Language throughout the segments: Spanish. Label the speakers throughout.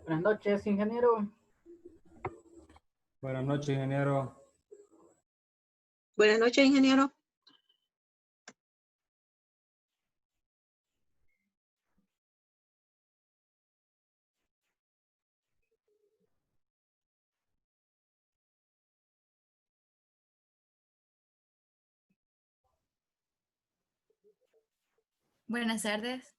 Speaker 1: Buenas noches, ingeniero.
Speaker 2: Buenas noches, ingeniero.
Speaker 3: Buenas noches, ingeniero.
Speaker 4: Buenas tardes.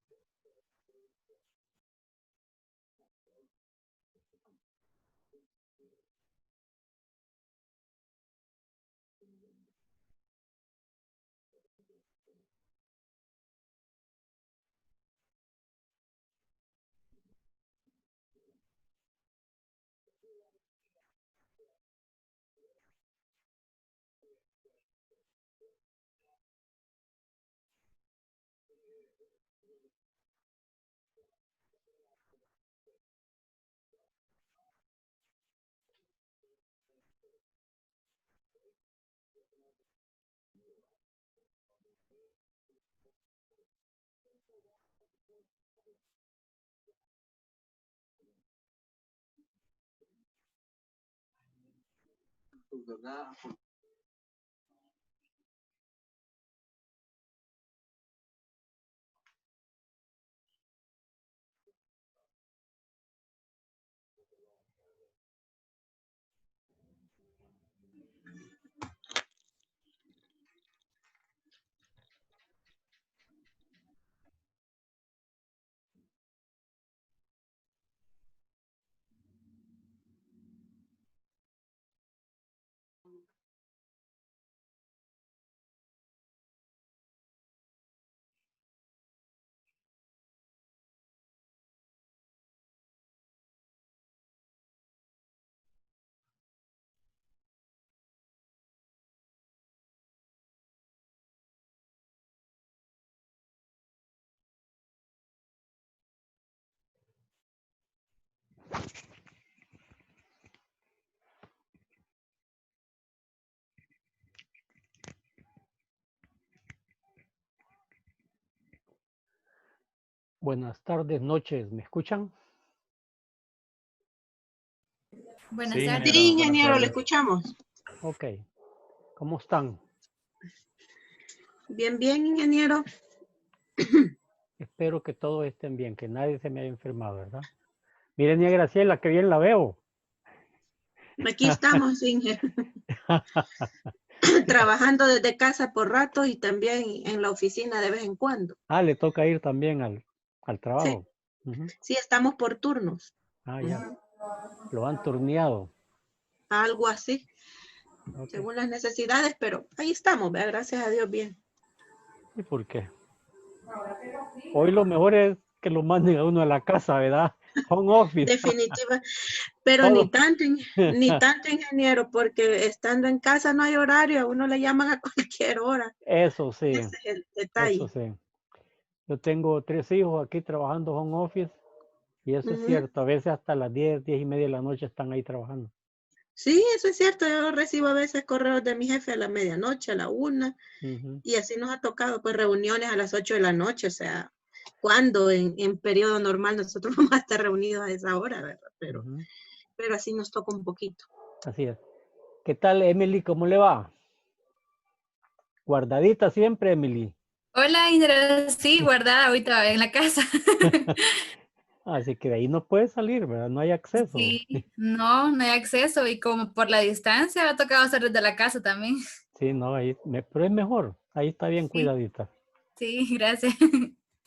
Speaker 5: Buenas tardes, noches, ¿me escuchan?
Speaker 4: Buenas
Speaker 2: Sí,
Speaker 4: tardes.
Speaker 3: Sí,
Speaker 2: ingeniero. Buenas
Speaker 3: ingeniero, le
Speaker 2: tardes.
Speaker 3: escuchamos.
Speaker 5: Ok, ¿cómo están?
Speaker 3: Bien, bien, ingeniero.
Speaker 5: Espero que todos estén bien, que nadie se me haya enfermado, ¿verdad? Miren, y a Graciela, que bien la veo.
Speaker 3: Aquí estamos, ingeniero, trabajando desde casa por rato y también en la oficina de vez en cuando.
Speaker 5: Le toca ir también al
Speaker 3: Sí,
Speaker 5: trabajo. Ujú.
Speaker 3: sí, estamos por turnos.
Speaker 5: Ya,
Speaker 3: Ujú.
Speaker 5: lo han turneado.
Speaker 3: Algo así,
Speaker 5: Ok,
Speaker 3: según las necesidades, pero ahí estamos, ¿verdad? Gracias a Dios, bien.
Speaker 5: ¿y por qué? Hoy lo mejor es que lo manden a uno a la casa, ¿verdad? Home office,
Speaker 3: Definitiva, pero
Speaker 5: todo.
Speaker 3: ni tanto, ingeniero, porque estando en casa no hay horario, a uno le llaman a cualquier hora.
Speaker 5: Eso sí,
Speaker 3: Ese es el
Speaker 5: eso
Speaker 3: detalle.
Speaker 5: sí. Yo tengo 3 hijos aquí trabajando home office y eso es
Speaker 3: Ujú.
Speaker 5: cierto. A veces hasta las 10, 10:30 de la noche están ahí trabajando.
Speaker 3: Sí, eso es cierto. Yo recibo a veces correos de mi jefe a la medianoche, a la 1,
Speaker 5: Ujú.
Speaker 3: y así nos ha tocado pues reuniones a las 8 de la noche. O sea, cuando en periodo normal nosotros vamos a estar reunidos a esa hora, ¿verdad?
Speaker 5: Ujú.
Speaker 3: Pero así nos toca un poquito.
Speaker 5: Así es. ¿Qué tal, Emily? ¿Cómo le va? Guardadita siempre, Emily.
Speaker 4: Hola, ingeniero. Sí, guardada ahorita en la casa.
Speaker 5: Así que de ahí no puede salir, ¿verdad? No hay acceso.
Speaker 4: Sí, no, no hay acceso y como por la distancia me ha tocado hacer desde la casa también.
Speaker 5: Sí, no, pero es mejor. Ahí está bien
Speaker 4: Sí,
Speaker 5: cuidadita.
Speaker 4: sí, gracias.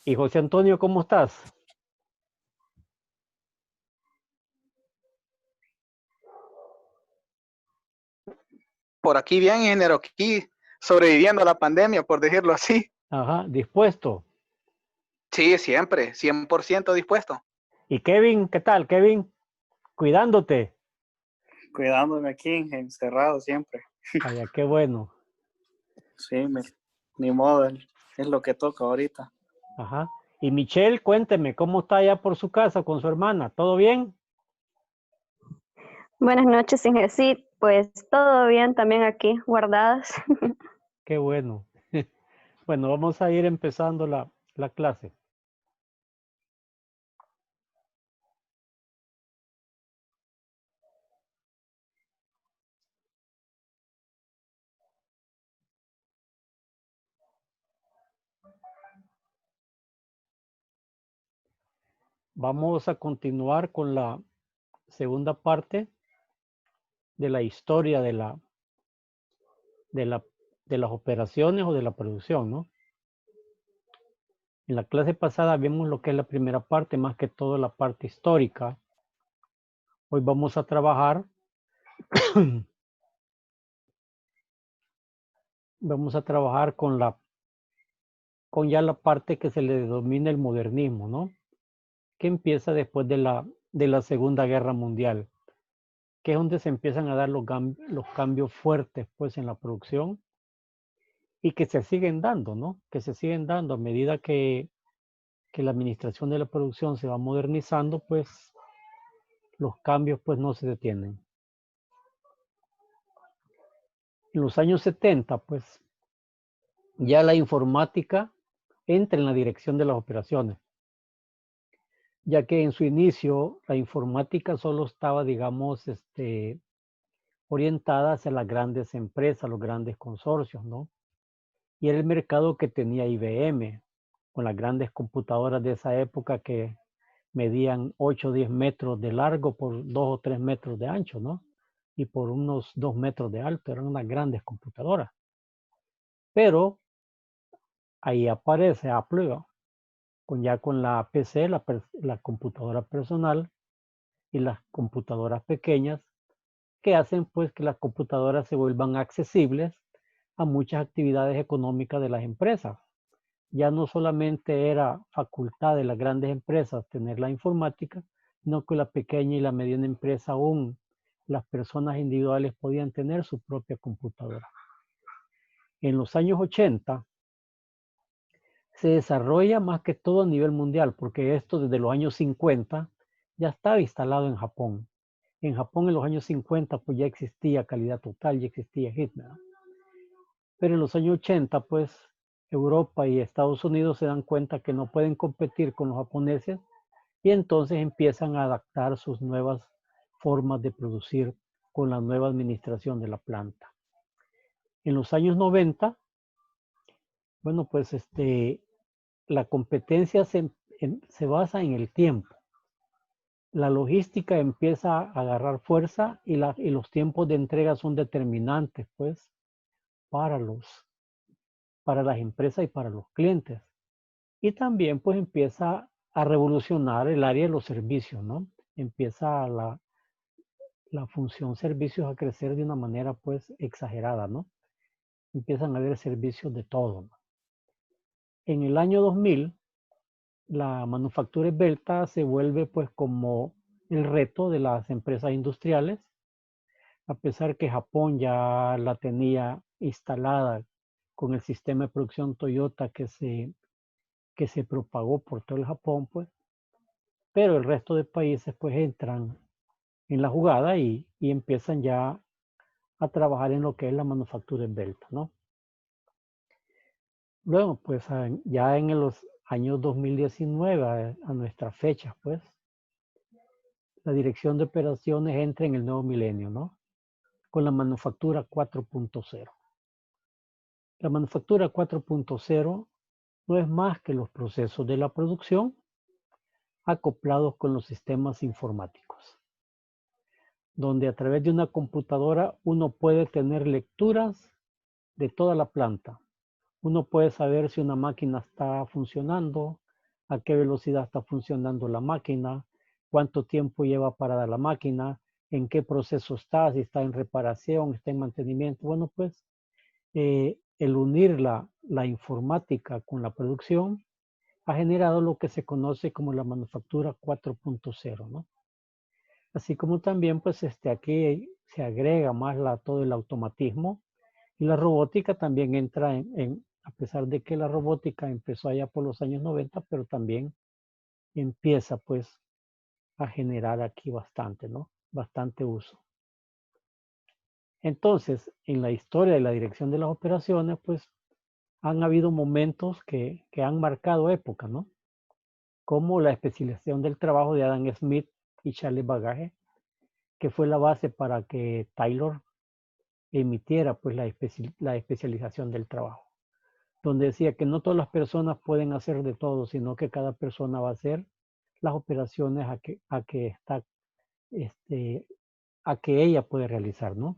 Speaker 5: Y José Antonio, ¿cómo estás?
Speaker 6: Por aquí bien, ingeniero, aquí sobreviviendo a la pandemia, por decirlo así.
Speaker 5: Ajá, dispuesto.
Speaker 6: Sí, siempre, 100% dispuesto.
Speaker 5: Y Kevin, ¿qué tal, Kevin? Cuidándote.
Speaker 7: Cuidándome aquí, encerrado siempre.
Speaker 5: Vaya, qué bueno.
Speaker 7: Sí, ni modo, es lo que toca ahorita.
Speaker 5: Ajá. Y Michelle, cuénteme, ¿cómo está allá por su casa con su hermana? ¿Todo bien?
Speaker 8: Buenas noches, Inge. Sí, pues todo bien también aquí, guardadas.
Speaker 5: Qué bueno. Bueno, vamos a ir empezando la clase. vamos a continuar con la segunda parte de la historia de las operaciones o de la producción, ¿no? En la clase pasada vimos lo que es la primera parte, más que todo la parte histórica. Hoy vamos a trabajar con ya la parte que se le denomina el modernismo, ¿no? Que empieza después de la Segunda Guerra Mundial, que es donde se empiezan a dar los cambios fuertes, pues, en la producción y que se siguen dando, ¿no? Que se siguen dando a medida que la administración de la producción se va modernizando, pues, los cambios, pues, no se detienen. En los años 70, pues, ya la informática entra en la dirección de las operaciones, ya que en su inicio la informática solo estaba, digamos, orientada hacia las grandes empresas, los grandes consorcios, ¿no? Y era el mercado que tenía IBM, con las grandes computadoras de esa época que medían 8 o 10 metros de largo por 2 o 3 metros de ancho, ¿no? Y por unos 2 metros de alto, eran unas grandes computadoras. Pero ahí aparece Apple, con la PC, la computadora personal y las computadoras pequeñas, que hacen pues que las computadoras se vuelvan accesibles a muchas actividades económicas de las empresas. Ya no solamente era facultad de las grandes empresas tener la informática, sino que la pequeña y la mediana empresa, aún las personas individuales, podían tener su propia computadora. En los años 80 se desarrolla más que todo a nivel mundial, porque esto desde los años 50 ya estaba instalado en Japón. En Japón en los años 50 pues ya existía Calidad Total, ya existía Hitman. Pero en los años 80 pues Europa y Estados Unidos se dan cuenta que no pueden competir con los japoneses y entonces empiezan a adaptar sus nuevas formas de producir con la nueva administración de la planta. En los años 90, bueno, pues la competencia se basa en el tiempo. La logística empieza a agarrar fuerza y los tiempos de entrega son determinantes, pues, para las empresas y para los clientes. Y también, pues, empieza a revolucionar el área de los servicios, ¿no? Empieza la función servicios a crecer de una manera, pues, exagerada, ¿no? Empiezan a haber servicios de todo, ¿no? En el año 2000, la manufactura esbelta se vuelve pues como el reto de las empresas industriales, a pesar que Japón ya la tenía instalada con el sistema de producción Toyota que se propagó por todo el Japón, pues, pero el resto de países pues entran en la jugada y empiezan ya a trabajar en lo que es la manufactura esbelta, ¿no? Luego, pues ya en los años 2019 a nuestra fecha, pues, la dirección de operaciones entra en el nuevo milenio, ¿no? Con la manufactura 4.0. La manufactura 4.0 no es más que los procesos de la producción acoplados con los sistemas informáticos, donde a través de una computadora uno puede tener lecturas de toda la planta. Uno puede saber si una máquina está funcionando, a qué velocidad está funcionando la máquina, cuánto tiempo lleva parada la máquina, en qué proceso está, si está en reparación, está en mantenimiento. Bueno, pues el unir la informática con la producción ha generado lo que se conoce como la manufactura 4.0, ¿no? Así como también, pues aquí se agrega más todo el automatismo y la robótica también entra a pesar de que la robótica empezó allá por los años 90, pero también empieza pues a generar aquí bastante, ¿no? Bastante uso. Entonces, en la historia de la dirección de las operaciones, pues han habido momentos que han marcado época, ¿no? Como la especialización del trabajo de Adam Smith y Charles Babbage, que fue la base para que Taylor emitiera pues la especialización del trabajo, donde decía que no todas las personas pueden hacer de todo, sino que cada persona va a hacer las operaciones a que ella puede realizar, ¿no?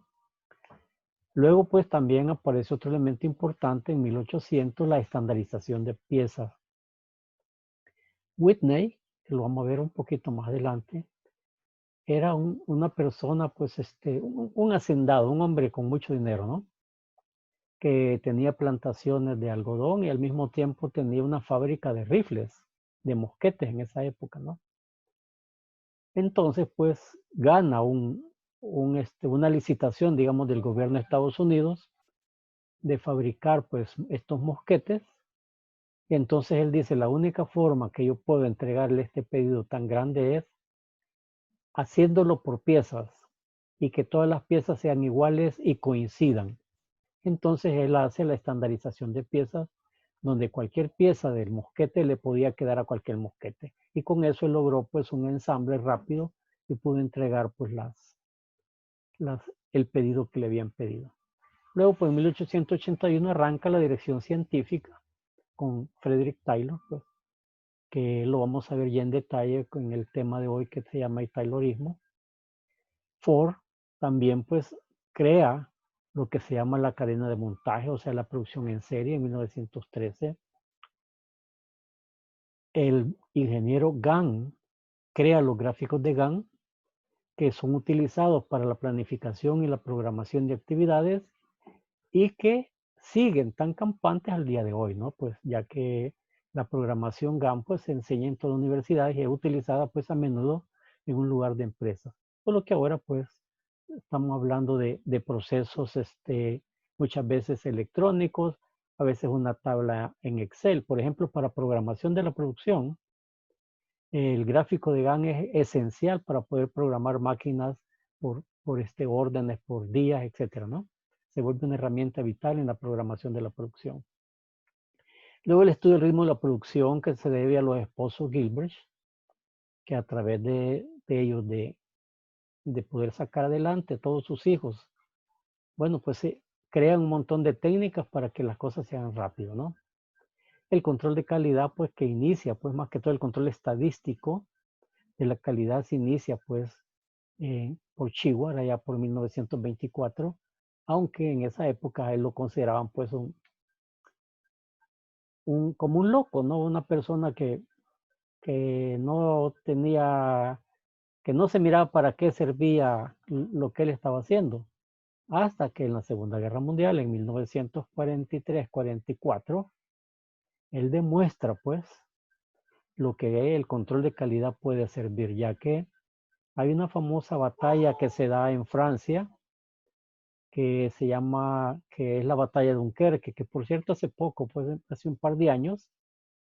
Speaker 5: Luego, pues también aparece otro elemento importante en 1800, la estandarización de piezas. Whitney, que lo vamos a ver un poquito más adelante, era una persona, pues, un hacendado, un hombre con mucho dinero, ¿no? Que tenía plantaciones de algodón y al mismo tiempo tenía una fábrica de rifles, de mosquetes en esa época, ¿no? Entonces, pues, gana una licitación, digamos, del gobierno de Estados Unidos de fabricar, pues, estos mosquetes. Y entonces él dice, la única forma que yo puedo entregarle este pedido tan grande es haciéndolo por piezas y que todas las piezas sean iguales y coincidan. Entonces él hace la estandarización de piezas donde cualquier pieza del mosquete le podía quedar a cualquier mosquete. Y con eso él logró pues un ensamble rápido y pudo entregar pues el pedido que le habían pedido. Luego pues en 1881 arranca la dirección científica con Frederick Taylor, pues, que lo vamos a ver ya en detalle con el tema de hoy que se llama el Taylorismo. Ford también pues crea lo que se llama la cadena de montaje, o sea, la producción en serie en 1913. El ingeniero Gann crea los gráficos de Gann, que son utilizados para la planificación y la programación de actividades y que siguen tan campantes al día de hoy, ¿no? Pues ya que la programación Gann pues se enseña en todas las universidades y es utilizada pues a menudo en un lugar de empresas. Por lo que ahora pues estamos hablando de procesos muchas veces electrónicos, a veces una tabla en Excel. Por ejemplo, para programación de la producción, el gráfico de Gann es esencial para poder programar máquinas por órdenes, por días, etcétera, ¿no? Se vuelve una herramienta vital en la programación de la producción. Luego el estudio del ritmo de la producción que se debe a los esposos Gilbert, que a través de ellos de poder sacar adelante a todos sus hijos, bueno, pues se crean un montón de técnicas para que las cosas se hagan rápido, ¿no? El control de calidad, pues que inicia, pues más que todo el control estadístico de la calidad se inicia, pues, por Shewhart, allá por 1924, aunque en esa época él lo consideraban, pues, como un loco, ¿no? Una persona que no tenía, que no se miraba para qué servía lo que él estaba haciendo. Hasta que en la Segunda Guerra Mundial, en 1943-44, él demuestra, pues, lo que el control de calidad puede servir, ya que hay una famosa batalla que se da en Francia, que es la batalla de Dunkerque, que por cierto hace poco, pues hace un par de años,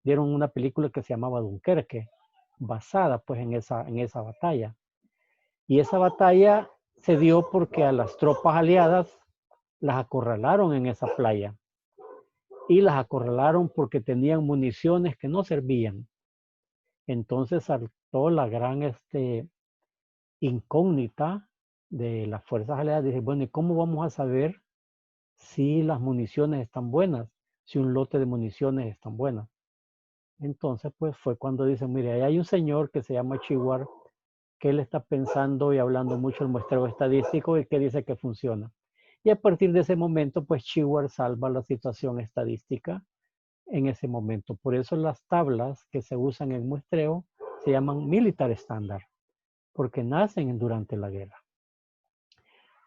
Speaker 5: dieron una película que se llamaba Dunkerque, basada pues en esa batalla. Y esa batalla se dio porque a las tropas aliadas las acorralaron en esa playa. Y las acorralaron porque tenían municiones que no servían. Entonces saltó la gran incógnita de las fuerzas aliadas. Dice, bueno, ¿y cómo vamos a saber si las municiones están buenas? Si un lote de municiones están buenas. Entonces, pues fue cuando dicen, mire, ahí hay un señor que se llama Shewhart, que él está pensando y hablando mucho el muestreo estadístico y que dice que funciona. Y a partir de ese momento, pues Shewhart salva la situación estadística en ese momento. Por eso las tablas que se usan en muestreo se llaman militar standard, porque nacen durante la guerra.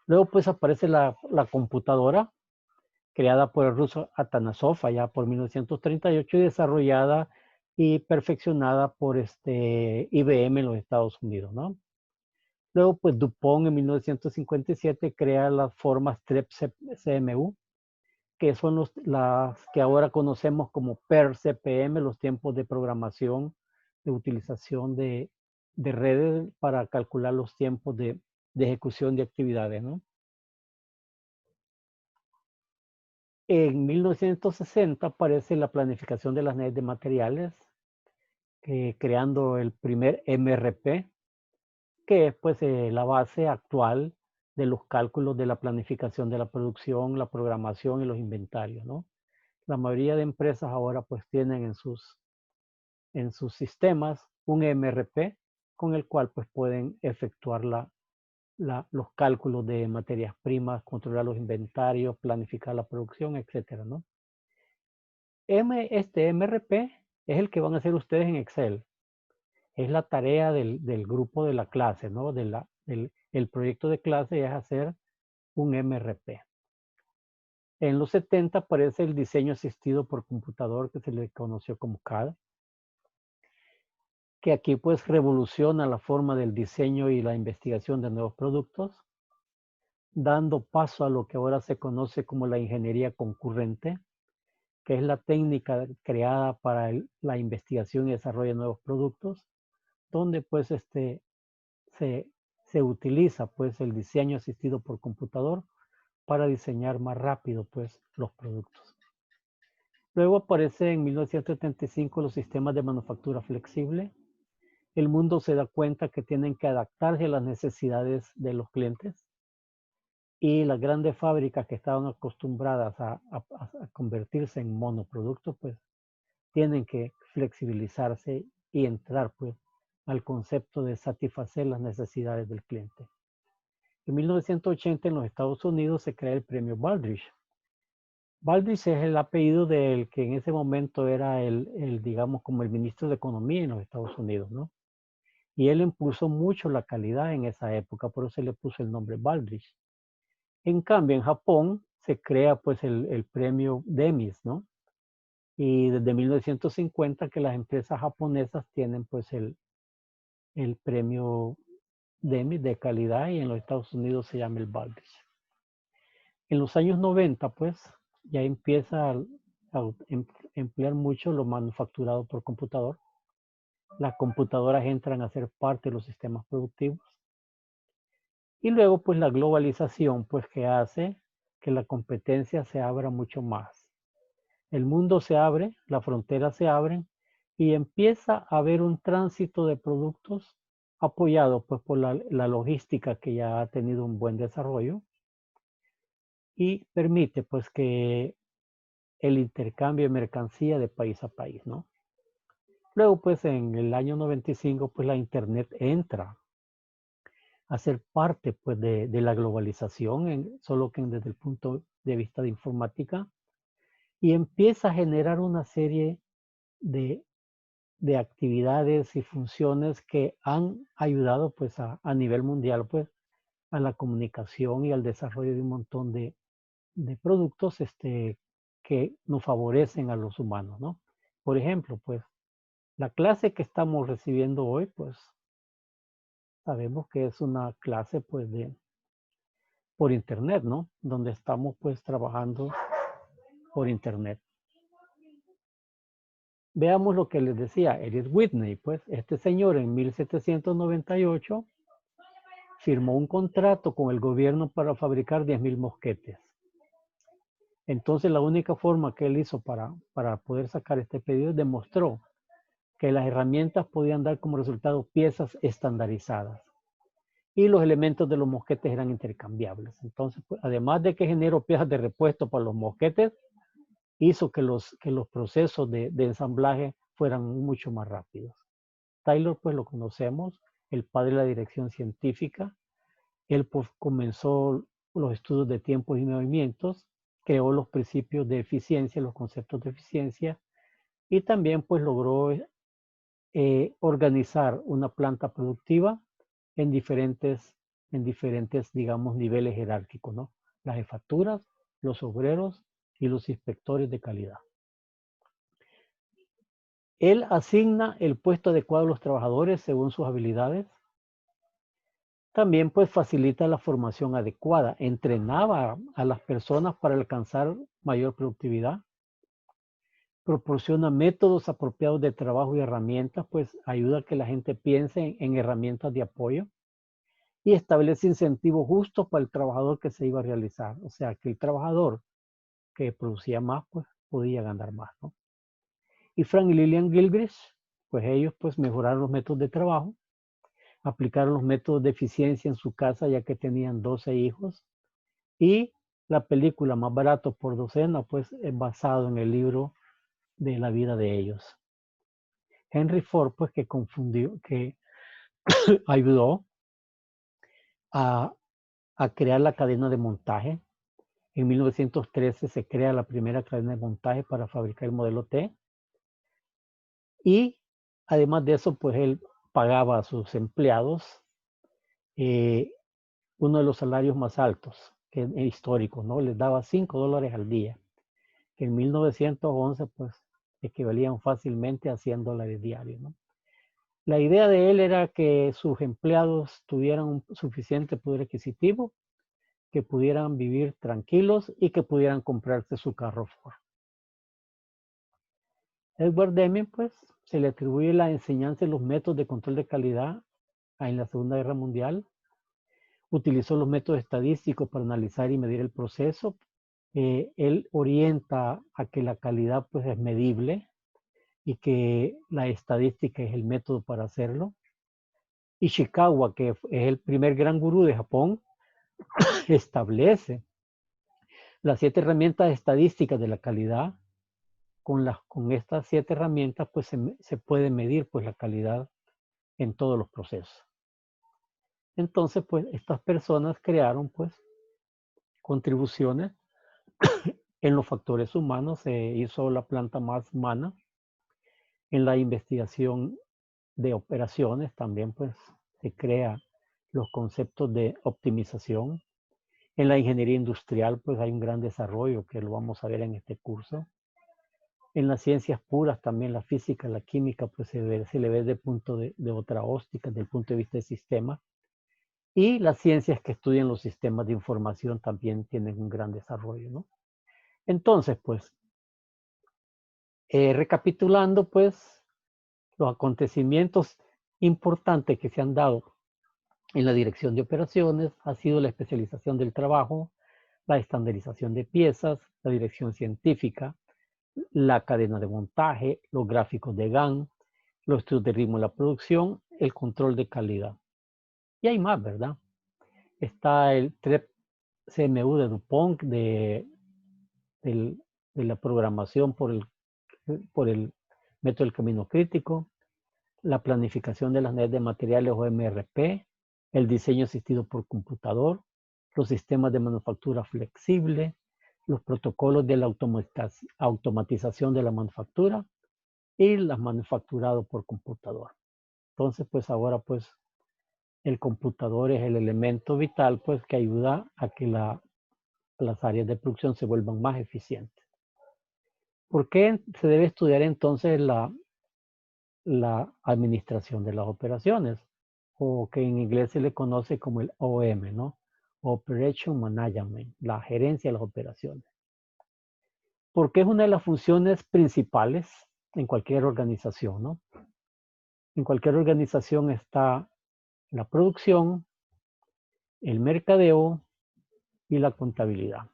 Speaker 5: Luego pues aparece la computadora, creada por el ruso Atanasov allá por 1938 y desarrollada y perfeccionada por IBM en los Estados Unidos, ¿no? Luego pues DuPont en 1957 crea las formas TREP-CMU, que son las que ahora conocemos como PER-CPM, los tiempos de programación, de utilización de redes para calcular los tiempos de ejecución de actividades, ¿no? En 1960 aparece la planificación de las redes de materiales, creando el primer MRP, que es pues la base actual de los cálculos de la planificación de la producción, la programación y los inventarios, ¿no? La mayoría de empresas ahora pues tienen en sus sistemas un MRP con el cual pues pueden efectuar los cálculos de materias primas, controlar los inventarios, planificar la producción, etcétera, ¿no? Este MRP es el que van a hacer ustedes en Excel. Es la tarea del grupo de la clase, ¿no? El proyecto de clase es hacer un MRP. En los 70 aparece el diseño asistido por computador, que se le conoció como CAD, que aquí pues revoluciona la forma del diseño y la investigación de nuevos productos, dando paso a lo que ahora se conoce como la ingeniería concurrente, que es la técnica creada para la investigación y desarrollo de nuevos productos, donde pues se utiliza pues el diseño asistido por computador para diseñar más rápido pues los productos. Luego aparece en 1975 los sistemas de manufactura flexible. El mundo se da cuenta que tienen que adaptarse a las necesidades de los clientes y las grandes fábricas que estaban acostumbradas a convertirse en monoproductos pues tienen que flexibilizarse y entrar pues al concepto de satisfacer las necesidades del cliente. En 1980 en los Estados Unidos se crea el premio Baldrige. Baldrige es el apellido del que en ese momento era digamos, como el ministro de Economía en los Estados Unidos, ¿no? Y él impulsó mucho la calidad en esa época, por eso se le puso el nombre Baldrige. En cambio, en Japón se crea pues el premio Demis, ¿no? Y desde 1950 que las empresas japonesas tienen pues el premio Demis de calidad y en los Estados Unidos se llama el Baldrige. En los años 90 pues ya empieza a emplear mucho lo manufacturado por computador. Las computadoras entran a ser parte de los sistemas productivos. Y luego pues la globalización pues que hace que la competencia se abra mucho más. El mundo se abre, las fronteras se abren y empieza a haber un tránsito de productos apoyado pues por la logística que ya ha tenido un buen desarrollo y permite pues que el intercambio de mercancía de país a país, ¿no? Luego pues en el año 95 pues la internet entra a ser parte pues de la globalización, solo que desde el punto de vista de informática, y empieza a generar una serie de actividades y funciones que han ayudado pues a nivel mundial pues a la comunicación y al desarrollo de un montón de productos que nos favorecen a los humanos, ¿no? Por ejemplo, pues la clase que estamos recibiendo hoy, pues sabemos que es una clase pues por internet, ¿no? Donde estamos pues trabajando por internet. Veamos lo que les decía Edith Whitney, pues este señor en 1798 firmó un contrato con el gobierno para fabricar 10,000 mosquetes. Entonces la única forma que él hizo para poder sacar este pedido demostró que las herramientas podían dar como resultado piezas estandarizadas y los elementos de los mosquetes eran intercambiables. Entonces, pues, además de que generó piezas de repuesto para los mosquetes, hizo que los procesos de ensamblaje fueran mucho más rápidos. Taylor, pues lo conocemos, el padre de la dirección científica. Él pues, comenzó los estudios de tiempos y movimientos, creó los principios de eficiencia, los conceptos de eficiencia, y también pues logró organizar una planta productiva en diferentes, digamos, niveles jerárquicos, ¿no? Las jefaturas, los obreros y los inspectores de calidad. Él asigna el puesto adecuado a los trabajadores según sus habilidades. También pues facilita la formación adecuada, entrenaba a las personas para alcanzar mayor productividad. Proporciona métodos apropiados de trabajo y herramientas, pues ayuda a que la gente piense en herramientas de apoyo y establece incentivos justos para el trabajador que se iba a realizar. O sea, que el trabajador que producía más, pues podía ganar más, ¿no? Y Frank y Lillian Gilchrist, pues ellos pues mejoraron los métodos de trabajo, aplicaron los métodos de eficiencia en su casa ya que tenían 12 hijos y la película Más barato por docena pues es basado en el libro de la vida de ellos. Henry Ford, pues que ayudó a crear la cadena de montaje. En 1913 se crea la primera cadena de montaje para fabricar el modelo T. Y además de eso, pues él pagaba a sus empleados uno de los salarios más altos históricos, ¿no? Les daba $5 al día, que en 1911 pues equivalían fácilmente a $100 diarios, ¿no? La idea de él era que sus empleados tuvieran un suficiente poder adquisitivo, que pudieran vivir tranquilos y que pudieran comprarse su carro Ford. Edward Deming, pues, se le atribuye la enseñanza y los métodos de control de calidad en la Segunda Guerra Mundial. Utilizó los métodos estadísticos para analizar y medir el proceso. Él orienta a que la calidad pues, es medible y que la estadística es el método para hacerlo. Ishikawa, que es el primer gran gurú de Japón, establece las 7 herramientas estadísticas de la calidad. Con estas 7 herramientas pues se puede medir pues la calidad en todos los procesos. Entonces pues estas personas crearon pues contribuciones en los factores humanos. Se hizo la planta más humana. En la investigación de operaciones también pues se crea los conceptos de optimización. En la ingeniería industrial pues hay un gran desarrollo que lo vamos a ver en este curso. En las ciencias puras también la física, la química pues se le ve de otra óptica, desde el punto de vista del sistema. Y las ciencias que estudian los sistemas de información también tienen un gran desarrollo, ¿no? Entonces pues recapitulando pues los acontecimientos importantes que se han dado en la dirección de operaciones ha sido la especialización del trabajo, la estandarización de piezas, la dirección científica, la cadena de montaje, los gráficos de Gantt, los estudios de ritmo de la producción, el control de calidad. Y hay más, ¿verdad? Está el TREP CMU de DuPont de la programación por el método del camino crítico, la planificación de las unidades de materiales o MRP, el diseño asistido por computador, los sistemas de manufactura flexible, los protocolos de la automatización de la manufactura y las manufacturado por computador. Entonces, pues ahora pues el computador es el elemento vital pues que ayuda a que las áreas de producción se vuelvan más eficientes. ¿Por qué se debe estudiar entonces la administración de las operaciones? O que en inglés se le conoce como el OM, ¿no? Operation Management, la gerencia de las operaciones. Porque es una de las funciones principales en cualquier organización, ¿no? En cualquier organización está la producción, el mercadeo y la contabilidad.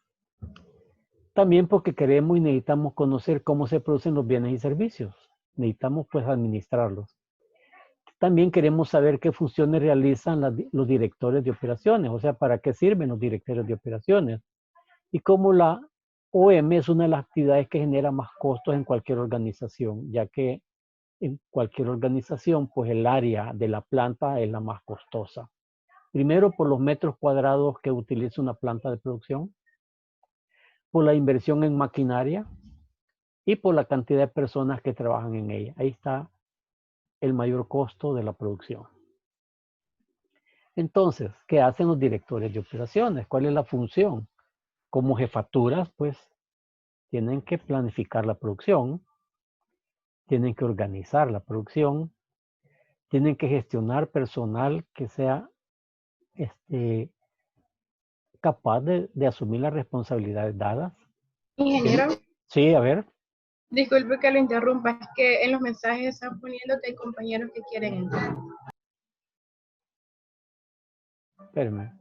Speaker 5: También porque queremos y necesitamos conocer cómo se producen los bienes y servicios. Necesitamos pues administrarlos. También queremos saber qué funciones realizan los directores de operaciones, o sea, para qué sirven los directores de operaciones. Y cómo la OM es una de las actividades que genera más costos en cualquier organización, ya que en cualquier organización, pues el área de la planta es la más costosa. Primero, por los metros cuadrados que utiliza una planta de producción, por la inversión en maquinaria y por la cantidad de personas que trabajan en ella. Ahí está el mayor costo de la producción. Entonces, ¿qué hacen los directores de operaciones? ¿Cuál es la función? Como jefaturas, pues, tienen que planificar la producción, tienen que organizar la producción, tienen que gestionar personal que sea capaz de asumir las responsabilidades dadas.
Speaker 1: Ingeniero,
Speaker 5: Sí, a ver,
Speaker 1: disculpe que lo interrumpa, es que en los mensajes están poniendo que hay compañeros que quieren entrar.
Speaker 5: espérame.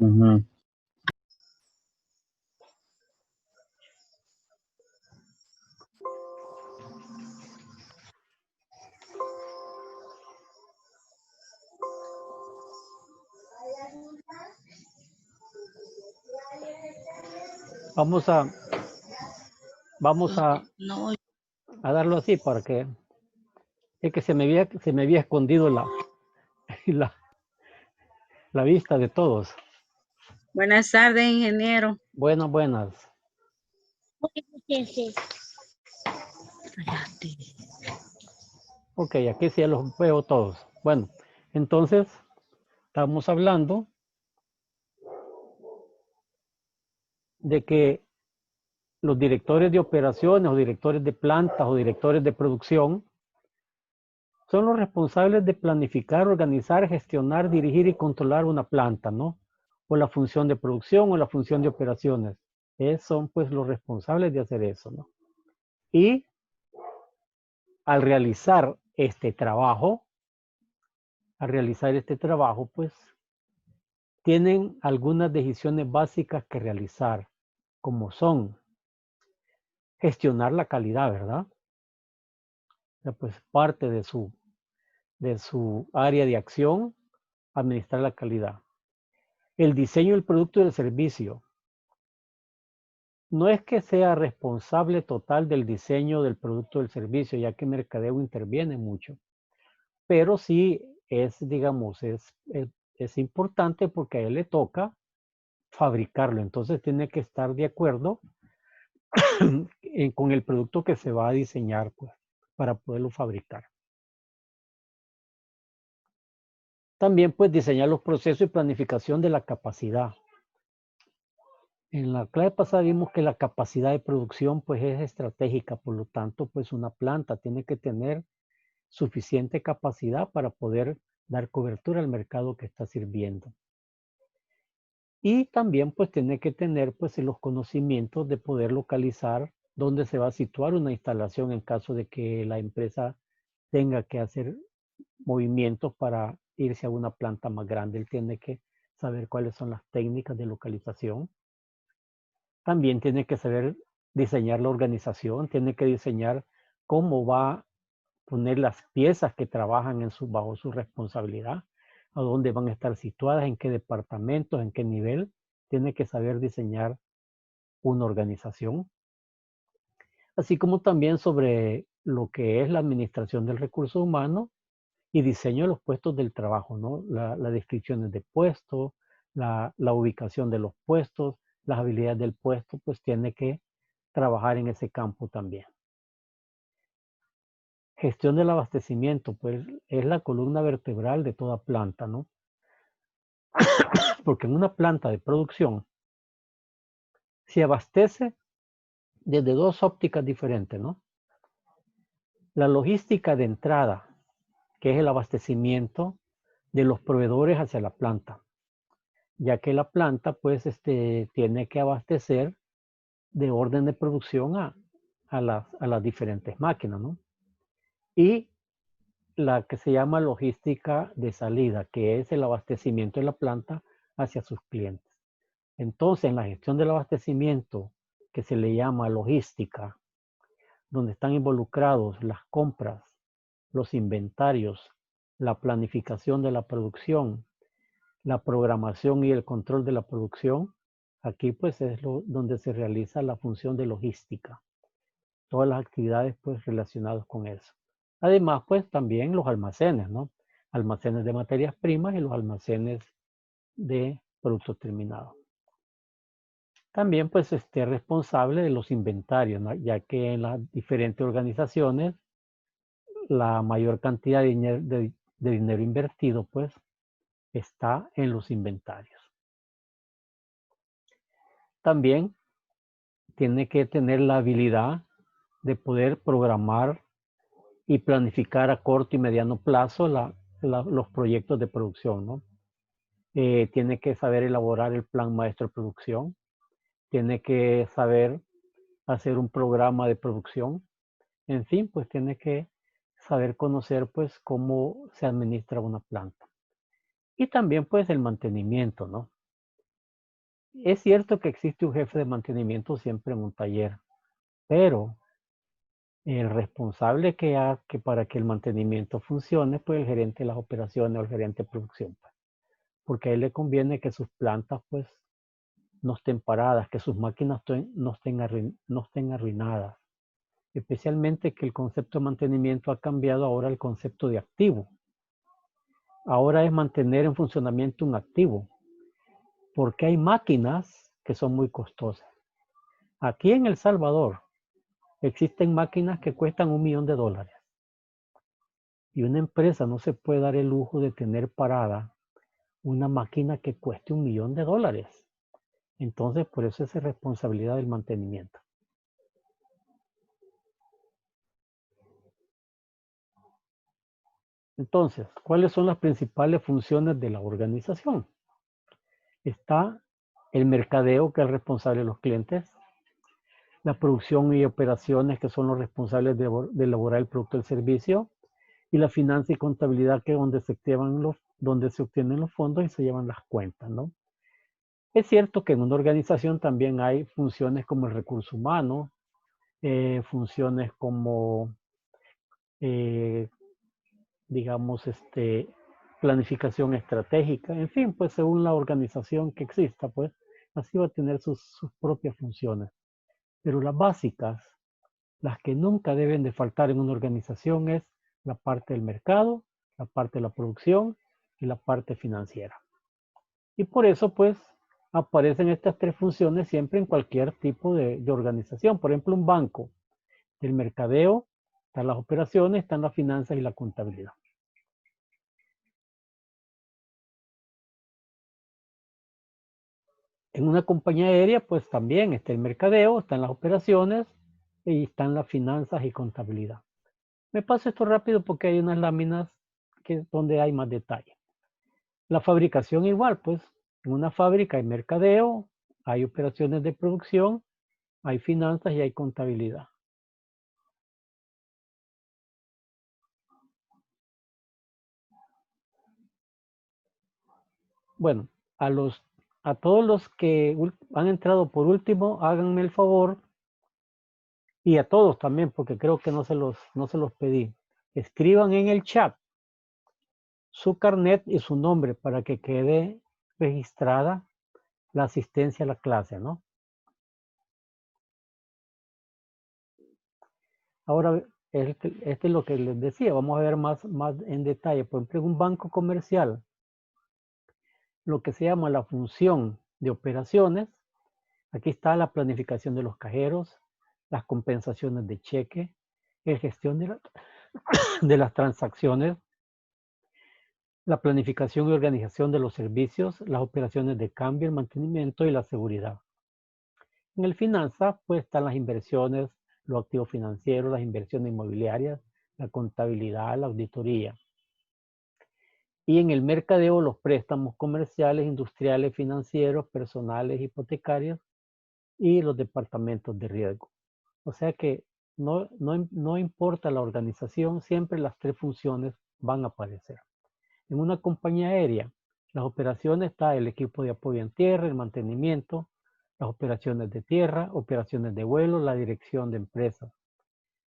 Speaker 7: Ujú.
Speaker 5: Vamos a darlo así para que es que se me había escondido la, la vista de todos.
Speaker 3: Buenas tardes, ingeniero.
Speaker 5: Buenas, buenas. Ok, aquí sí ya los veo todos. Bueno, entonces estamos hablando de que los directores de operaciones o directores de plantas o directores de producción son los responsables de planificar, organizar, gestionar, dirigir y controlar una planta, ¿no? O la función de producción o la función de operaciones. Son pues los responsables de hacer eso, ¿no? Y al realizar este trabajo, pues tienen algunas decisiones básicas que realizar, como son gestionar la calidad, ¿verdad? O sea, pues parte de su área de acción, administrar la calidad. El diseño del producto y del servicio. No es que sea responsable total del diseño del producto o del servicio, ya que mercadeo interviene mucho, pero sí es, digamos, es importante porque a él le toca fabricarlo, entonces tiene que estar de acuerdo con el producto que se va a diseñar, pues, para poderlo fabricar. También, pues, diseñar los procesos y planificación de la capacidad. En la clase pasada vimos que la capacidad de producción, pues, es estratégica, por lo tanto, pues, una planta tiene que tener suficiente capacidad para poder dar cobertura al mercado que está sirviendo. Y también, pues, tiene que tener, pues, los conocimientos de poder localizar dónde se va a situar una instalación en caso de que la empresa tenga que hacer movimientos para irse a una planta más grande. Él tiene que saber cuáles son las técnicas de localización. También tiene que saber diseñar la organización, tiene que diseñar cómo va a poner las piezas que trabajan bajo su responsabilidad, a dónde van a estar situadas, en qué departamentos, en qué nivel. Tiene que saber diseñar una organización. Así como también sobre lo que es la administración del recurso humano y diseño de los puestos del trabajo, ¿no? Las descripciones de puestos, la ubicación de los puestos, las habilidades del puesto, pues tiene que trabajar en ese campo también. Gestión del abastecimiento, pues es la columna vertebral de toda planta, ¿no? Porque en una planta de producción se abastece desde dos ópticas diferentes, ¿no? La logística de entrada, que es el abastecimiento de los proveedores hacia la planta, ya que la planta pues tiene que abastecer de orden de producción a las diferentes máquinas, ¿no? Y la que se llama logística de salida, que es el abastecimiento de la planta hacia sus clientes. Entonces, en la gestión del abastecimiento, que se le llama logística, donde están involucrados las compras, los inventarios, la planificación de la producción, la programación y el control de la producción, aquí pues es donde se realiza la función de logística, todas las actividades pues relacionadas con eso. Además pues también los almacenes, ¿no? Almacenes de materias primas y los almacenes de productos terminados. También pues responsable de los inventarios, ¿no? Ya que en las diferentes organizaciones la mayor cantidad de dinero invertido pues está en los inventarios. También tiene que tener la habilidad de poder programar y planificar a corto y mediano plazo los proyectos de producción, ¿no? Tiene que saber elaborar el plan maestro de producción, tiene que saber hacer un programa de producción, en fin, pues tiene que saber conocer pues cómo se administra una planta. Y también pues el mantenimiento, ¿no? Es cierto que existe un jefe de mantenimiento siempre en un taller, pero el responsable que para que el mantenimiento funcione, pues el gerente de las operaciones o el gerente de producción, pues, porque a él le conviene que sus plantas pues no estén paradas, que sus máquinas no estén arruinadas. Especialmente que el concepto de mantenimiento ha cambiado ahora al concepto de activo. Ahora es mantener en funcionamiento un activo, porque hay máquinas que son muy costosas. Aquí en El Salvador existen máquinas que cuestan $1 millón. Y una empresa no se puede dar el lujo de tener parada una máquina que cueste $1 millón. Entonces, por eso es responsabilidad del mantenimiento. Entonces, ¿cuáles son las principales funciones de la organización? Está el mercadeo, que es el responsable de los clientes, la producción y operaciones, que son los responsables de elaborar el producto o el servicio, y la finanza y contabilidad, que es donde se obtienen los fondos y se llevan las cuentas, ¿no? Es cierto que en una organización también hay funciones como el recurso humano, funciones como, digamos, planificación estratégica, en fin, pues según la organización que exista, pues así va a tener sus propias funciones. Pero las básicas, las que nunca deben de faltar en una organización, es la parte del mercado, la parte de la producción y la parte financiera. Y por eso, pues, aparecen estas tres funciones siempre en cualquier tipo de organización. Por ejemplo, un banco, el mercadeo, están las operaciones, están las finanzas y la contabilidad. En una compañía aérea, pues también está el mercadeo, están las operaciones y están las finanzas y contabilidad. Me paso esto rápido porque hay unas láminas donde hay más detalle. La fabricación igual, pues en una fábrica hay mercadeo, hay operaciones de producción, hay finanzas y hay contabilidad. Bueno, a todos los que han entrado por último, háganme el favor, y a todos también, porque creo que no se los pedí. Escriban en el chat su carnet y su nombre para que quede registrada la asistencia a la clase, ¿no? Ahora, este es lo que les decía, vamos a ver más en detalle. Por ejemplo, en un banco comercial, lo que se llama la función de operaciones, aquí está la planificación de los cajeros, las compensaciones de cheque, la gestión de las transacciones, la planificación y organización de los servicios, las operaciones de cambio, el mantenimiento y la seguridad. En el finanza, pues están las inversiones, los activos financieros, las inversiones inmobiliarias, la contabilidad, la auditoría. Y en el mercadeo, los préstamos comerciales, industriales, financieros, personales, hipotecarios y los departamentos de riesgo. O sea que no importa la organización, siempre las tres funciones van a aparecer. En una compañía aérea, las operaciones está el equipo de apoyo en tierra, el mantenimiento, las operaciones de tierra, operaciones de vuelo, la dirección de empresas.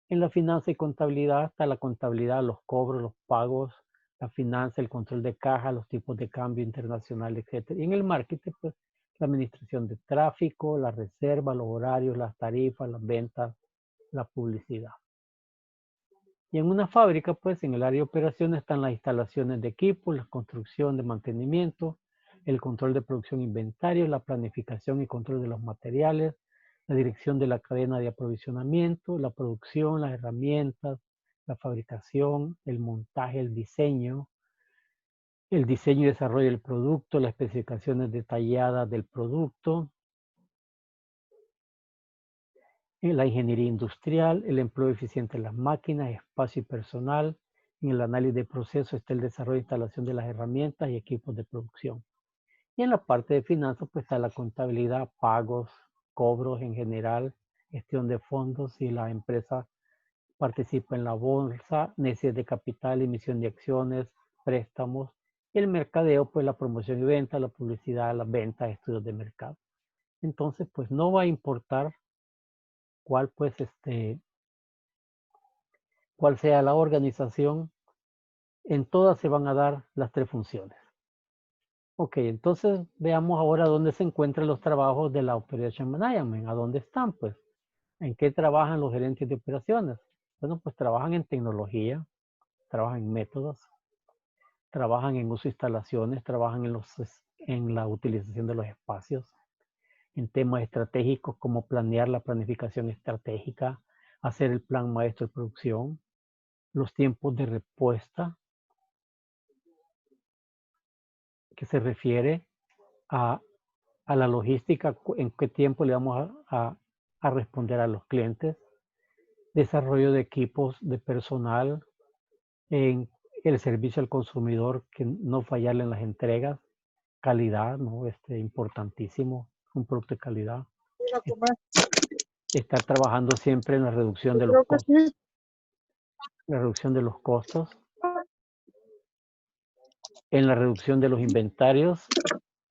Speaker 5: En la finanza y contabilidad está la contabilidad, los cobros, los pagos, la finanza, el control de caja, los tipos de cambio internacional, etc. Y en el marketing, pues, la administración de tráfico, la reserva, los horarios, las tarifas, las ventas, la publicidad. Y en una fábrica, pues, en el área de operaciones están las instalaciones de equipos, la construcción de mantenimiento, el control de producción e inventario, la planificación y control de los materiales, la dirección de la cadena de aprovisionamiento, la producción, las herramientas, la fabricación, el montaje, el diseño y desarrollo del producto, las especificaciones detalladas del producto, la ingeniería industrial, el empleo eficiente de las máquinas, espacio y personal. En el análisis de procesos está el desarrollo e instalación de las herramientas y equipos de producción. Y en la parte de finanzas pues está la contabilidad, pagos, cobros en general, gestión de fondos, si la empresa participa en la bolsa, necesidades de capital, emisión de acciones, préstamos. Y el mercadeo, pues la promoción y venta, la publicidad, las ventas, estudios de mercado. Entonces, pues no va a importar cuál, pues, cuál sea la organización, en todas se van a dar las tres funciones. Ok, entonces veamos ahora dónde se encuentran los trabajos de la Operation Management, a dónde están, pues, en qué trabajan los gerentes de operaciones. Bueno, pues trabajan en tecnología, trabajan en métodos, trabajan en uso de instalaciones, trabajan en la utilización de los espacios, en temas estratégicos como planear la planificación estratégica, hacer el plan maestro de producción, los tiempos de respuesta, que se refiere a la logística, en qué tiempo le vamos a responder a los clientes, desarrollo de equipos de personal, en el servicio al consumidor, que no fallarle en las entregas, calidad, ¿no? Importantísimo, un producto de calidad. Estar trabajando siempre en la reducción de los costos, la reducción de los costos, en la reducción de los inventarios,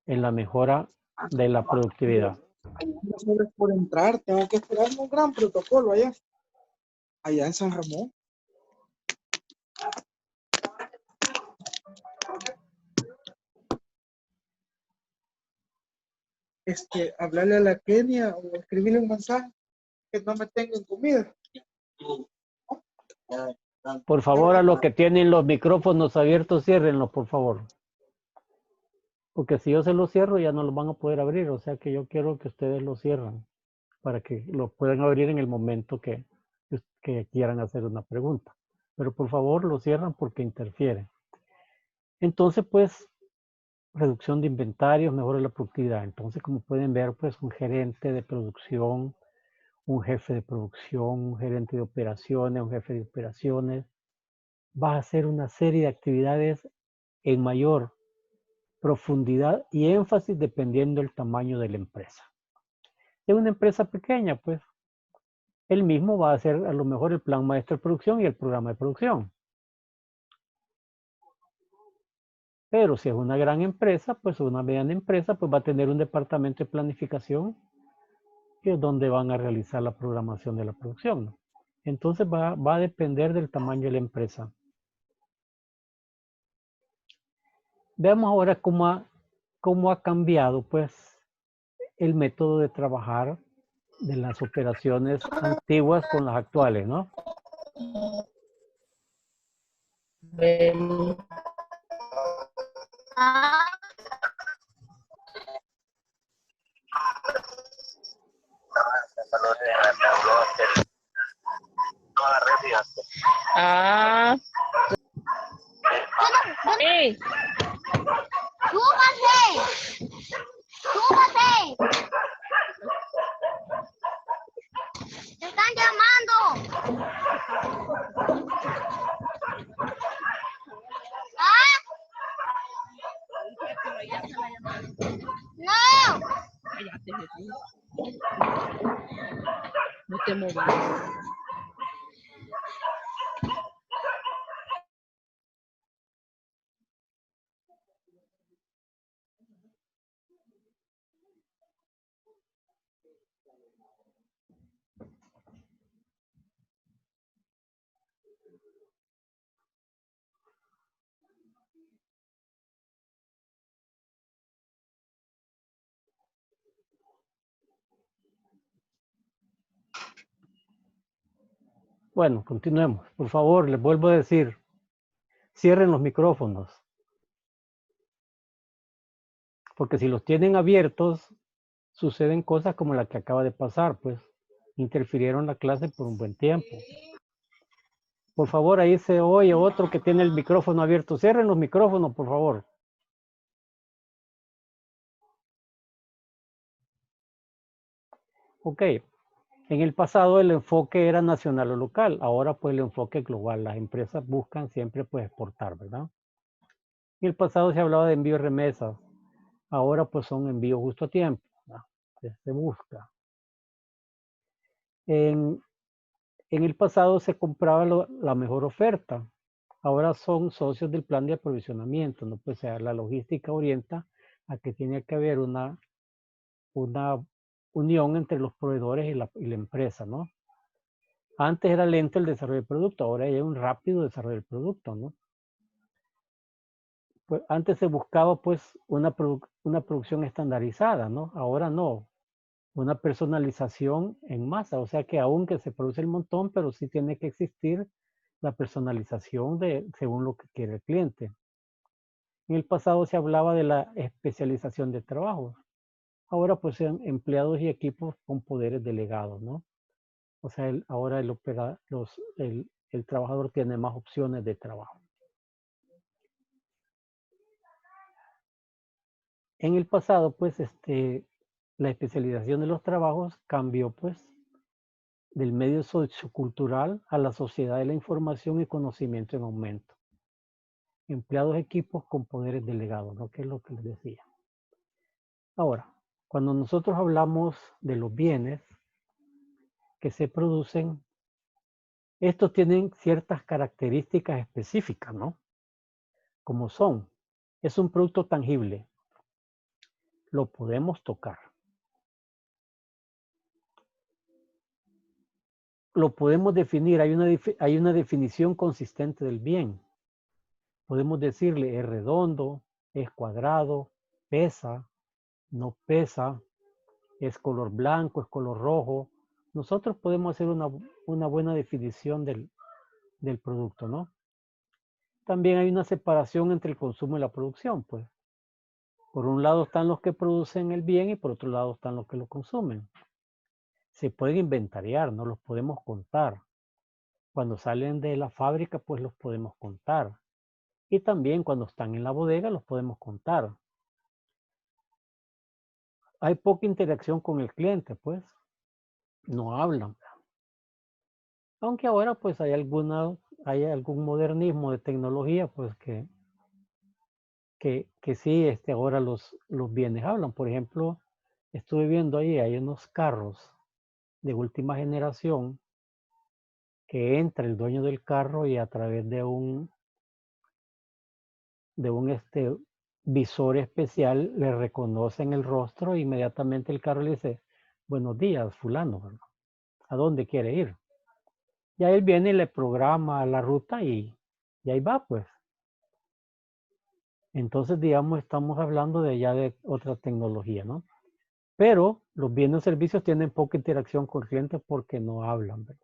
Speaker 5: en la mejora de la productividad.
Speaker 2: No solo es por entrar, tengo que esperar un gran protocolo allá en San Ramón. Hablarle a la Kenia o escribirle un mensaje que no me tengan comida.
Speaker 5: Por favor, a los que tienen los micrófonos abiertos, ciérrenlos, por favor. Porque si yo se los cierro, ya no los van a poder abrir. O sea que yo quiero que ustedes los cierran para que lo puedan abrir en el momento que quieran hacer una pregunta. Pero por favor, lo cierran porque interfieren. Entonces, pues, reducción de inventarios, mejora la productividad. Entonces, como pueden ver, pues, un gerente de producción, un jefe de producción, un gerente de operaciones, un jefe de operaciones, va a hacer una serie de actividades en mayor profundidad y énfasis dependiendo del tamaño de la empresa. De una empresa pequeña, pues, él mismo va a hacer a lo mejor el plan maestro de producción y el programa de producción. Pero si es una gran empresa, pues una mediana empresa, pues va a tener un departamento de planificación, que es donde van a realizar la programación de la producción, ¿no? Entonces va a depender del tamaño de la empresa. Veamos ahora cómo ha cambiado, pues, el método de trabajar de las operaciones antiguas con las actuales, ¿no?
Speaker 9: ¡Ey! ¡Súbase! ¡Súbase! ¡Te están llamando! ¿Ah? ¡No! No te muevas.
Speaker 5: Bueno, continuemos. Por favor, les vuelvo a decir, cierren los micrófonos. Porque si los tienen abiertos, suceden cosas como la que acaba de pasar, pues interfirieron la clase por un buen tiempo. Por favor, ahí se oye otro que tiene el micrófono abierto. Cierren los micrófonos, por favor. Ok. En el pasado el enfoque era nacional o local. Ahora pues el enfoque es global. Las empresas buscan siempre pues exportar, ¿verdad? En el pasado se hablaba de envío de remesas. Ahora pues son envíos justo a tiempo, ¿verdad? Se busca. En el pasado se compraba la mejor oferta. Ahora son socios del plan de aprovisionamiento, ¿no? Pues la logística orienta a que tiene que haber una unión entre los proveedores y la empresa, ¿no? Antes era lento el desarrollo del producto, ahora hay un rápido desarrollo del producto, ¿no? Pues antes se buscaba pues una producción estandarizada, ¿no? Ahora no, una personalización en masa, o sea que aunque se produce el montón, pero sí tiene que existir la personalización según lo que quiere el cliente. En el pasado se hablaba de la especialización de trabajo. Ahora pues sean empleados y equipos con poderes delegados, ¿no? O sea, ahora el trabajador tiene más opciones de trabajo. En el pasado, pues, la especialización de los trabajos cambió, pues, del medio sociocultural a la sociedad de la información y conocimiento en aumento. Empleados, equipos con poderes delegados, ¿no? Que es lo que les decía. Ahora, cuando nosotros hablamos de los bienes que se producen, estos tienen ciertas características específicas, ¿no? Como son, es un producto tangible, lo podemos tocar. Lo podemos definir, hay una definición consistente del bien. Podemos decirle es redondo, es cuadrado, pesa, no pesa, es color blanco, es color rojo. Nosotros podemos hacer una buena definición del producto, ¿no? También hay una separación entre el consumo y la producción, pues. Por un lado están los que producen el bien y por otro lado están los que lo consumen. Se pueden inventariar, no los podemos contar. Cuando salen de la fábrica, pues los podemos contar. Y también cuando están en la bodega, los podemos contar. Hay poca interacción con el cliente, pues. No hablan. Aunque ahora, pues, hay algún modernismo de tecnología, pues, que sí, ahora los bienes hablan. Por ejemplo, estuve viendo ahí, hay unos carros de última generación que entra el dueño del carro y a través de un visor especial le reconocen el rostro e inmediatamente el carro le dice, buenos días, fulano, ¿verdad? ¿A dónde quiere ir? Ya él viene y le programa la ruta y ahí va, pues. Entonces, digamos, estamos hablando de ya de otra tecnología, ¿no? Pero los bienes y servicios tienen poca interacción con el cliente porque no hablan, ¿verdad?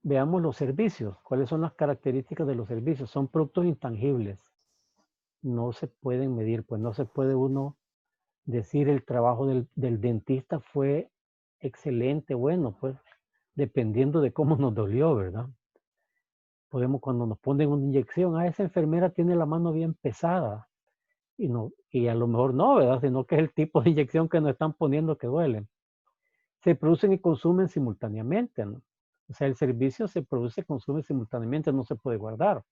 Speaker 5: Veamos los servicios. ¿Cuáles son las características de los servicios? Son productos intangibles. No se pueden medir, pues no se puede uno decir el trabajo del dentista fue excelente, bueno, pues dependiendo de cómo nos dolió, ¿verdad? Podemos, cuando nos ponen una inyección, esa enfermera tiene la mano bien pesada y a lo mejor no, ¿verdad? Sino que es el tipo de inyección que nos están poniendo que duele. Se producen y consumen simultáneamente, ¿no? O sea, el servicio se produce y consume simultáneamente, no se puede guardar,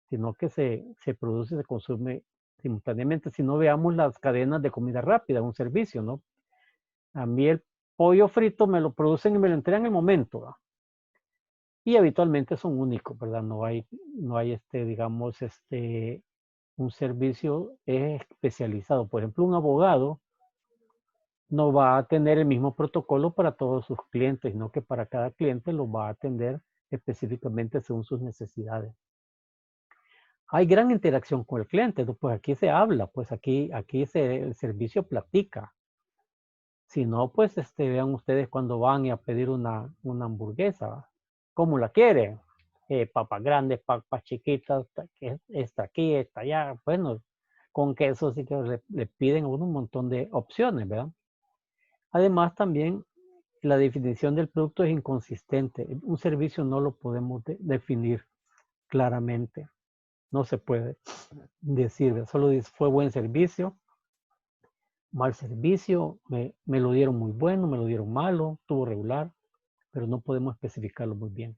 Speaker 5: sino que se produce y se consume simultáneamente. Si no, veamos las cadenas de comida rápida, un servicio, ¿no? A mí el pollo frito me lo producen y me lo entregan en el momento, ¿verdad? Y habitualmente son únicos, ¿verdad? No hay digamos, un servicio especializado. Por ejemplo, un abogado no va a tener el mismo protocolo para todos sus clientes, sino que para cada cliente lo va a atender específicamente según sus necesidades. Hay gran interacción con el cliente, pues aquí se habla, pues aquí el servicio platica. Si no, pues vean ustedes cuando van a pedir una hamburguesa, ¿cómo la quieren? Papas grandes, papas chiquitas, esta aquí, esta allá, bueno, con queso sí que le piden a uno un montón de opciones, ¿verdad? Además también la definición del producto es inconsistente. Un servicio no lo podemos definir claramente. No se puede decir, solo dice fue buen servicio, mal servicio, me lo dieron muy bueno, me lo dieron malo, estuvo regular, pero no podemos especificarlo muy bien.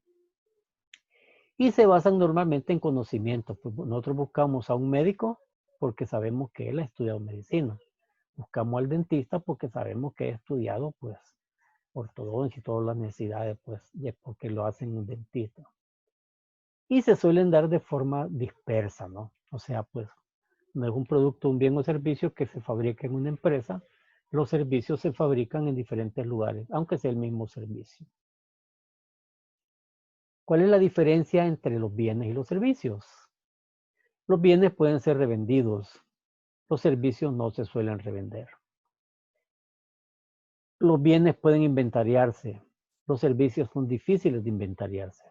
Speaker 5: Y se basan normalmente en conocimiento. Pues nosotros buscamos a un médico porque sabemos que él ha estudiado medicina. Buscamos al dentista porque sabemos que ha estudiado, pues, ortodoncia y todas las necesidades, pues, porque lo hacen un dentista. Y se suelen dar de forma dispersa, ¿no? O sea, pues, no es un producto, un bien o servicio que se fabrica en una empresa. Los servicios se fabrican en diferentes lugares, aunque sea el mismo servicio. ¿Cuál es la diferencia entre los bienes y los servicios? Los bienes pueden ser revendidos. Los servicios no se suelen revender. Los bienes pueden inventariarse. Los servicios son difíciles de inventariarse.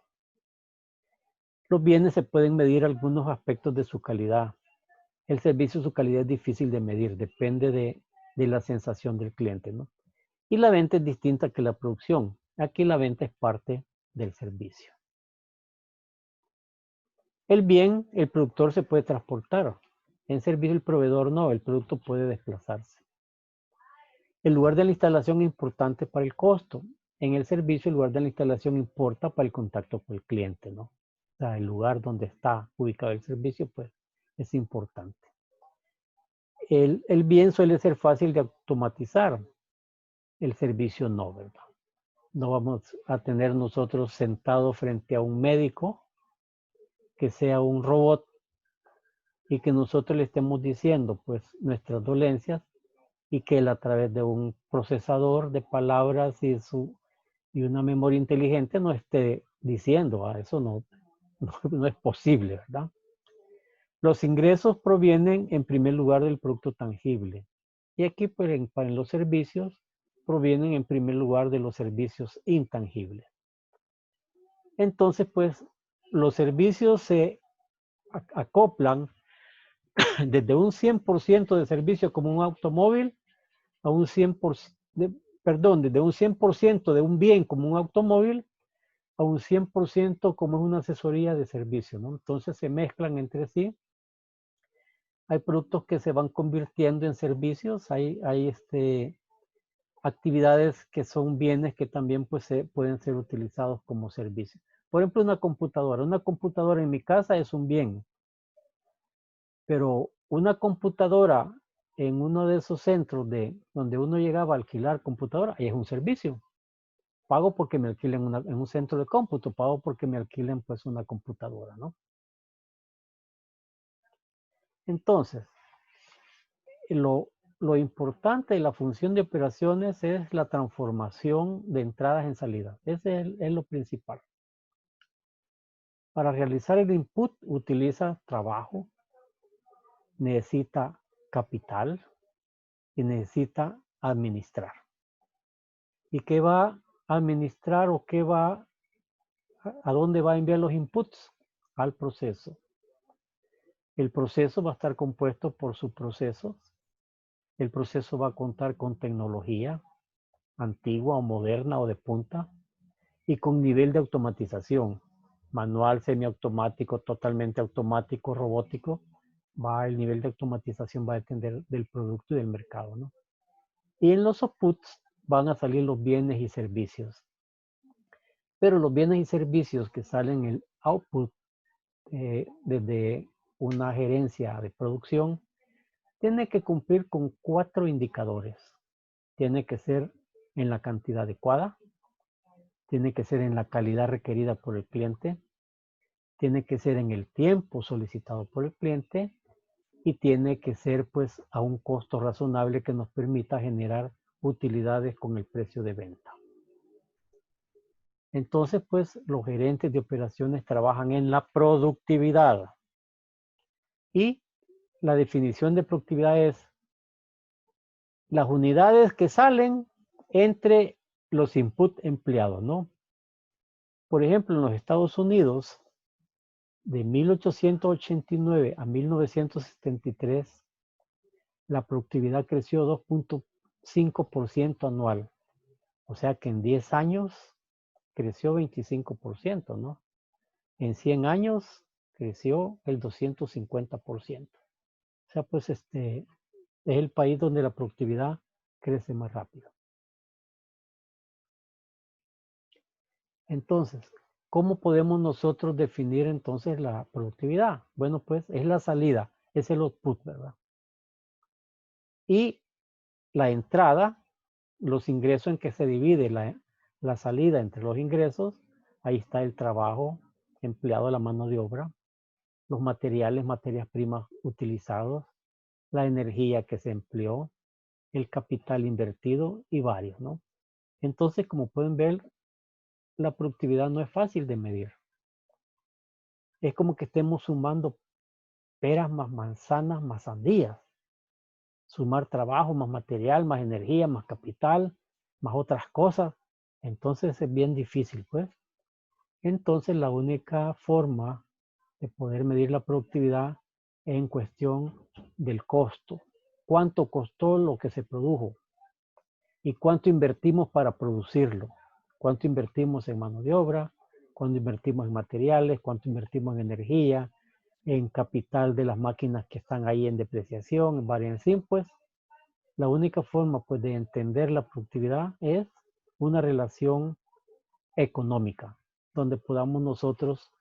Speaker 5: Los bienes se pueden medir algunos aspectos de su calidad. El servicio, su calidad es difícil de medir, depende de la sensación del cliente, ¿no? Y la venta es distinta que la producción. Aquí la venta es parte del servicio. El bien, el productor se puede transportar. En servicio el proveedor no, el producto puede desplazarse. El lugar de la instalación es importante para el costo. En el servicio el lugar de la instalación importa para el contacto con el cliente, ¿no? O sea, el lugar donde está ubicado el servicio, pues, es importante. El bien suele ser fácil de automatizar. El servicio no, ¿verdad? No vamos a tener nosotros sentados frente a un médico que sea un robot y que nosotros le estemos diciendo, pues, nuestras dolencias y que él a través de un procesador de palabras y una memoria inteligente nos esté diciendo, eso no es posible, ¿verdad? Los ingresos provienen en primer lugar del producto tangible. Y aquí, pues, en los servicios, provienen en primer lugar de los servicios intangibles. Entonces, pues, los servicios se acoplan desde un 100% de servicio como un automóvil a un 100%, desde un 100% de un bien como un automóvil a un 100% como es una asesoría de servicio, ¿no? Entonces se mezclan entre sí. Hay productos que se van convirtiendo en servicios, hay actividades que son bienes que también pues, pueden ser utilizados como servicios. Por ejemplo, una computadora en mi casa es un bien, pero una computadora en uno de esos centros donde uno llegaba a alquilar computadora, ahí es un servicio. Pago porque me alquilen en un centro de cómputo, pago porque me alquilen pues una computadora, ¿no? Entonces, lo importante de la función de operaciones es la transformación de entradas en salidas. Ese es lo principal. Para realizar el input utiliza trabajo, necesita capital y necesita administrar. ¿Y qué va a administrar o a dónde va a enviar los inputs? Al proceso. El proceso va a estar compuesto por subprocesos. El proceso va a contar con tecnología antigua o moderna o de punta y con nivel de automatización. Manual, semiautomático, totalmente automático, robótico. El nivel de automatización va a depender del producto y del mercado, ¿no? Y en los outputs van a salir los bienes y servicios. Pero los bienes y servicios que salen en el output desde una gerencia de producción tiene que cumplir con 4 indicadores. Tiene que ser en la cantidad adecuada, tiene que ser en la calidad requerida por el cliente, tiene que ser en el tiempo solicitado por el cliente y tiene que ser pues a un costo razonable que nos permita generar utilidades con el precio de venta. Entonces pues los gerentes de operaciones trabajan en la productividad y la definición de productividad es las unidades que salen entre los inputs empleados, ¿no? Por ejemplo, en los Estados Unidos, de 1889 a 1973, la productividad creció 2.5% anual. O sea que en 10 años creció 25%, ¿no? En 100 años creció el 250%. O sea, pues es el país donde la productividad crece más rápido. Entonces, ¿cómo podemos nosotros definir entonces la productividad? Bueno, pues es la salida, es el output, ¿verdad? Y la entrada los ingresos en que se divide la salida entre los ingresos, ahí está el trabajo empleado, la mano de obra, los materiales, materias primas utilizados, la energía que se empleó, el capital invertido y varios, ¿no? Entonces, como pueden ver, la productividad no es fácil de medir. Es como que estemos sumando peras más manzanas más sandías. Sumar trabajo, más material, más energía, más capital, más otras cosas. Entonces es bien difícil, pues. Entonces la única forma de poder medir la productividad es en cuestión del costo. ¿Cuánto costó lo que se produjo? ¿Y cuánto invertimos para producirlo? ¿Cuánto invertimos en mano de obra? ¿Cuánto invertimos en materiales? ¿Cuánto invertimos en energía? En capital de las máquinas que están ahí en depreciación, en variación, pues. La única forma, pues, de entender la productividad es una relación económica, donde podamos nosotros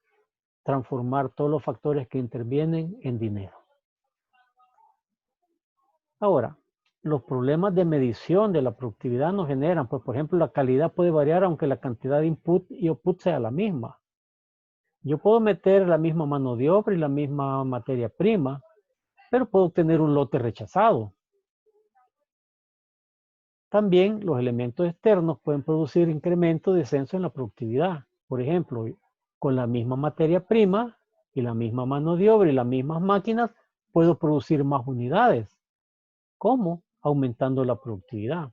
Speaker 5: transformar todos los factores que intervienen en dinero. Ahora, los problemas de medición de la productividad nos generan, pues, por ejemplo, la calidad puede variar aunque la cantidad de input y output sea la misma. Yo puedo meter la misma mano de obra y la misma materia prima, pero puedo tener un lote rechazado. También los elementos externos pueden producir incremento o descenso en la productividad. Por ejemplo, con la misma materia prima y la misma mano de obra y las mismas máquinas, puedo producir más unidades. ¿Cómo? Aumentando la productividad.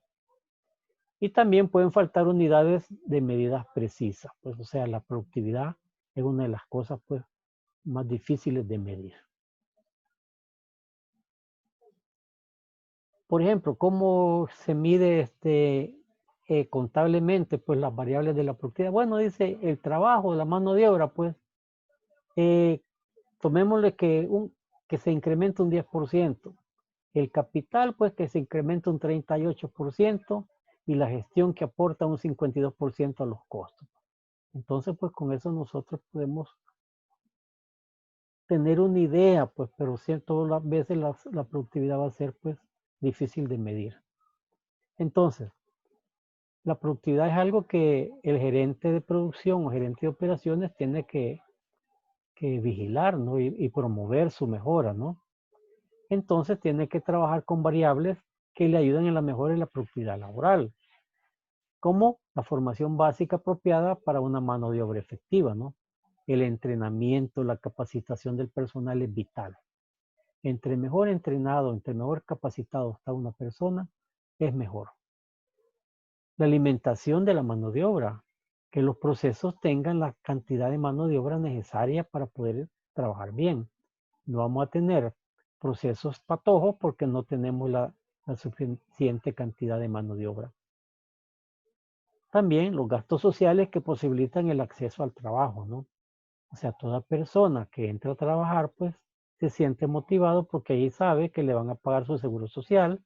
Speaker 5: Y también pueden faltar unidades de medidas precisas. Pues, o sea, la productividad es una de las cosas, pues, más difíciles de medir. Por ejemplo, ¿cómo se mide contablemente, pues, las variables de la productividad? Bueno, dice el trabajo, la mano de obra, pues, tomémosle que se incrementa un 10%. El capital, pues, que se incrementa un 38% y la gestión que aporta un 52% a los costos. Entonces, pues, con eso nosotros podemos tener una idea, pues, pero todas las veces la productividad va a ser, pues, difícil de medir. Entonces, la productividad es algo que el gerente de producción o gerente de operaciones tiene que vigilar, ¿no? Y promover su mejora, ¿no? Entonces tiene que trabajar con variables que le ayuden en la mejora de la productividad laboral, como la formación básica apropiada para una mano de obra efectiva, ¿no? El entrenamiento, la capacitación del personal es vital. Entre mejor entrenado, entre mejor capacitado está una persona, es mejor. La alimentación de la mano de obra, que los procesos tengan la cantidad de mano de obra necesaria para poder trabajar bien. No vamos a tener procesos patojos porque no tenemos la suficiente cantidad de mano de obra. También los gastos sociales que posibilitan el acceso al trabajo, ¿no? O sea, toda persona que entra a trabajar, pues, se siente motivado porque ahí sabe que le van a pagar su seguro social,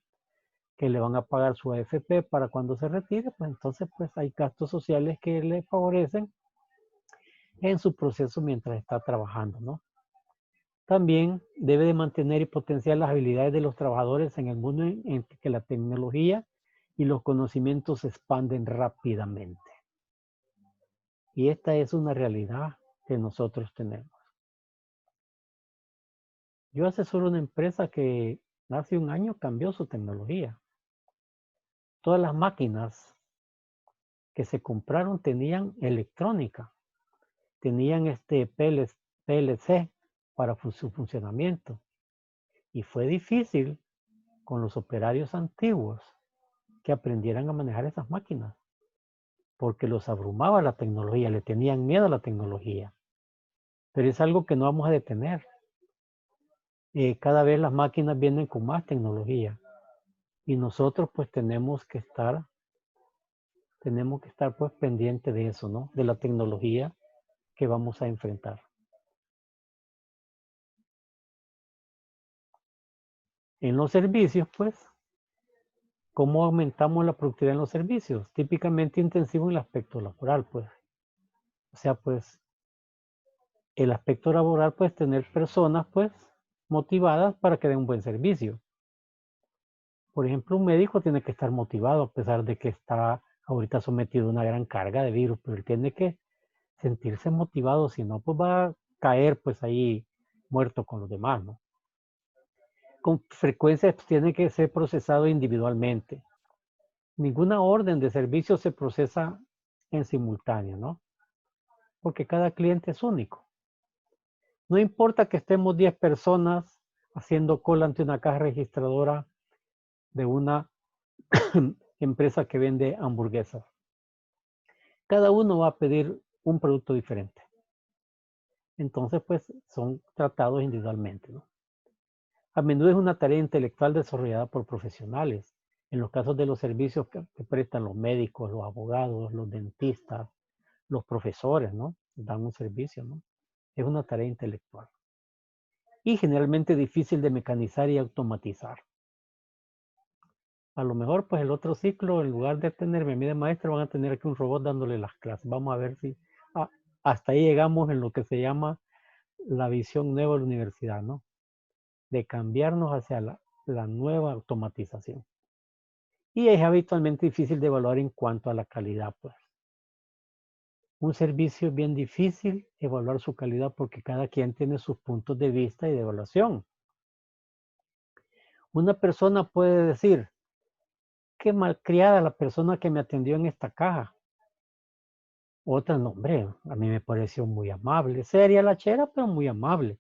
Speaker 5: que le van a pagar su AFP para cuando se retire, pues entonces, pues, hay gastos sociales que le favorecen en su proceso mientras está trabajando, ¿no? También debe de mantener y potenciar las habilidades de los trabajadores en el mundo en que la tecnología y los conocimientos se expanden rápidamente. Y esta es una realidad que nosotros tenemos. Yo asesoro una empresa que hace un año cambió su tecnología. Todas las máquinas que se compraron tenían electrónica, tenían PLC para su funcionamiento. Y fue difícil con los operarios antiguos que aprendieran a manejar esas máquinas, porque los abrumaba la tecnología, le tenían miedo a la tecnología. Pero es algo que no vamos a detener. Cada vez las máquinas vienen con más tecnología y nosotros pues tenemos que estar pues pendientes de eso, ¿no? De la tecnología que vamos a enfrentar. En los servicios, pues, ¿cómo aumentamos la productividad en los servicios? Típicamente intensivo en el aspecto laboral, pues. O sea, pues, el aspecto laboral, pues, tener personas, pues, motivadas para que den un buen servicio. Por ejemplo, un médico tiene que estar motivado a pesar de que está ahorita sometido a una gran carga de virus, pero él tiene que sentirse motivado, si no, pues va a caer pues ahí muerto con los demás, ¿no? Con frecuencia pues, tiene que ser procesado individualmente. Ninguna orden de servicio se procesa en simultáneo, ¿no? Porque cada cliente es único. No importa que estemos 10 personas haciendo cola ante una caja registradora de una empresa que vende hamburguesas. Cada uno va a pedir un producto diferente. Entonces, pues, son tratados individualmente, ¿no? A menudo es una tarea intelectual desarrollada por profesionales. En los casos de los servicios que prestan los médicos, los abogados, los dentistas, los profesores, ¿no? Dan un servicio, ¿no? Es una tarea intelectual. Y generalmente difícil de mecanizar y automatizar. A lo mejor, pues el otro ciclo, en lugar de tenerme a mí de maestro, van a tener aquí un robot dándole las clases. Vamos a ver si hasta ahí llegamos en lo que se llama la visión nueva de la universidad, ¿no? De cambiarnos hacia la nueva automatización. Y es habitualmente difícil de evaluar en cuanto a la calidad, pues. Un servicio es bien difícil evaluar su calidad porque cada quien tiene sus puntos de vista y de evaluación. Una persona puede decir, qué malcriada la persona que me atendió en esta caja. Otra, no, hombre, a mí me pareció muy amable. Seria la chera, pero muy amable.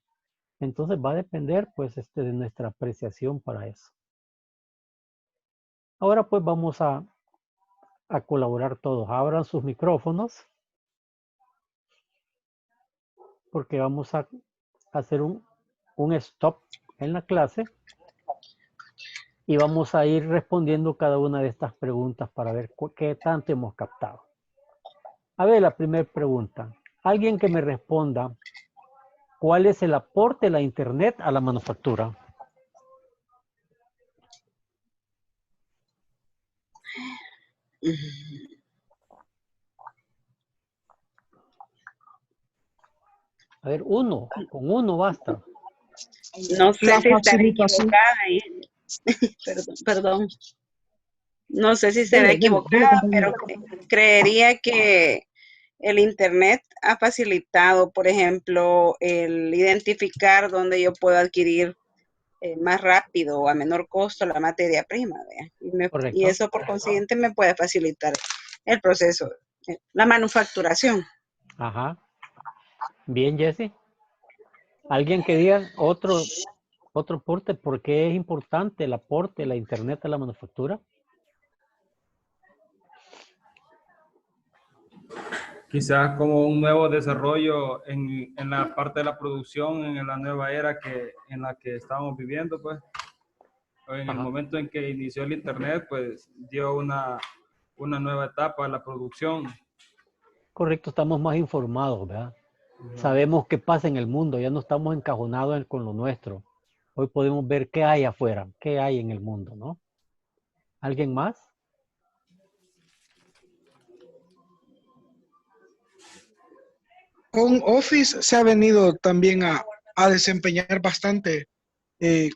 Speaker 5: Entonces va a depender, pues, de nuestra apreciación para eso. Ahora, pues, vamos a colaborar todos. Abran sus micrófonos. Porque vamos a hacer un stop en la clase. Y vamos a ir respondiendo cada una de estas preguntas para ver qué tanto hemos captado. A ver, la primera pregunta. Alguien que me responda, ¿cuál es el aporte de la Internet a la manufactura? A ver, con uno basta.
Speaker 3: No sé
Speaker 2: La
Speaker 3: si estaré
Speaker 2: facilitación.
Speaker 3: equivocada ahí. Perdón. No sé si estaré
Speaker 2: Dele,
Speaker 3: equivocada,
Speaker 2: compañero.
Speaker 3: pero creería que el Internet ha facilitado, por ejemplo, el identificar dónde yo puedo adquirir más rápido o a menor costo la materia prima. ¿Vea? Y eso por consiguiente me puede facilitar el proceso, la manufacturación.
Speaker 5: Ajá. Bien, Jesse. ¿Alguien que diga otro aporte? ¿Por qué es importante el aporte de la Internet a la manufactura?
Speaker 10: Quizás como un nuevo desarrollo en la parte de la producción, en la nueva era en la que estamos viviendo, pues. En el momento en que inició el Internet, pues dio una nueva etapa a la producción.
Speaker 5: Correcto, estamos más informados, ¿verdad? Sabemos qué pasa en el mundo, ya no estamos encajonados con lo nuestro. Hoy podemos ver qué hay afuera, qué hay en el mundo, ¿no? ¿Alguien más?
Speaker 2: Con Office se ha venido también a desempeñar bastante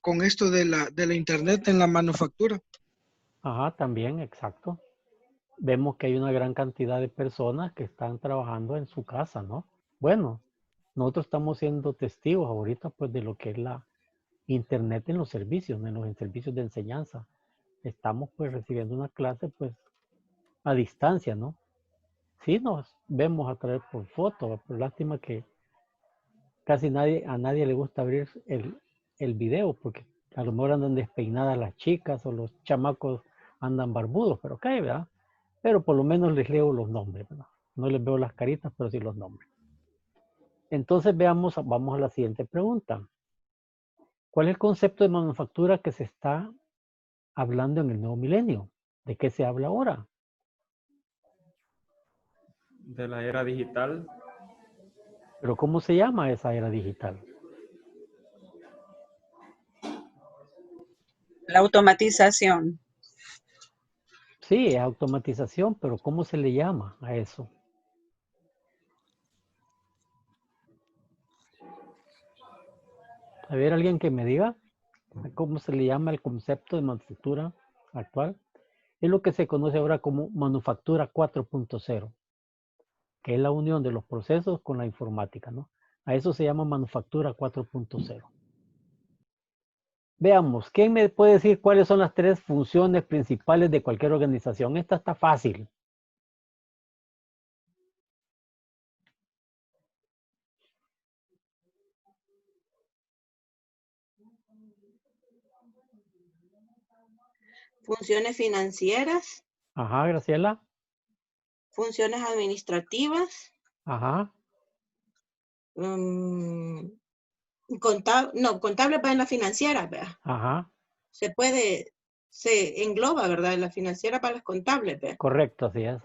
Speaker 2: con esto de la Internet en la manufactura.
Speaker 5: Ajá, también, exacto. Vemos que hay una gran cantidad de personas que están trabajando en su casa, ¿no? Bueno, nosotros estamos siendo testigos ahorita pues de lo que es la Internet en los servicios de enseñanza. Estamos pues recibiendo una clase pues a distancia, ¿no? Sí nos vemos a través por foto, pero lástima que casi a nadie le gusta abrir el video porque a lo mejor andan despeinadas las chicas o los chamacos andan barbudos, pero ok, ¿verdad? Pero por lo menos les leo los nombres, ¿verdad? No les veo las caritas, pero sí los nombres. Entonces vamos a la siguiente pregunta. ¿Cuál es el concepto de manufactura que se está hablando en el nuevo milenio? ¿De qué se habla ahora?
Speaker 10: De la era digital.
Speaker 5: ¿Pero cómo se llama esa era digital?
Speaker 3: La automatización.
Speaker 5: Sí, es automatización, pero ¿cómo se le llama a eso? A ver, alguien que me diga cómo se le llama el concepto de manufactura actual, es lo que se conoce ahora como manufactura 4.0, que es la unión de los procesos con la informática, ¿no? A eso se llama manufactura 4.0. Veamos, ¿quién me puede decir cuáles son las 3 funciones principales de cualquier organización? Esta está fácil.
Speaker 3: Funciones financieras,
Speaker 5: Ajá, Graciela.
Speaker 3: funciones administrativas,
Speaker 5: Ajá,
Speaker 3: contable para en la financiera, ¿verdad?
Speaker 5: ajá,
Speaker 3: Se engloba, ¿verdad? En la financiera para las contables, ¿verdad?
Speaker 5: correcto, así es.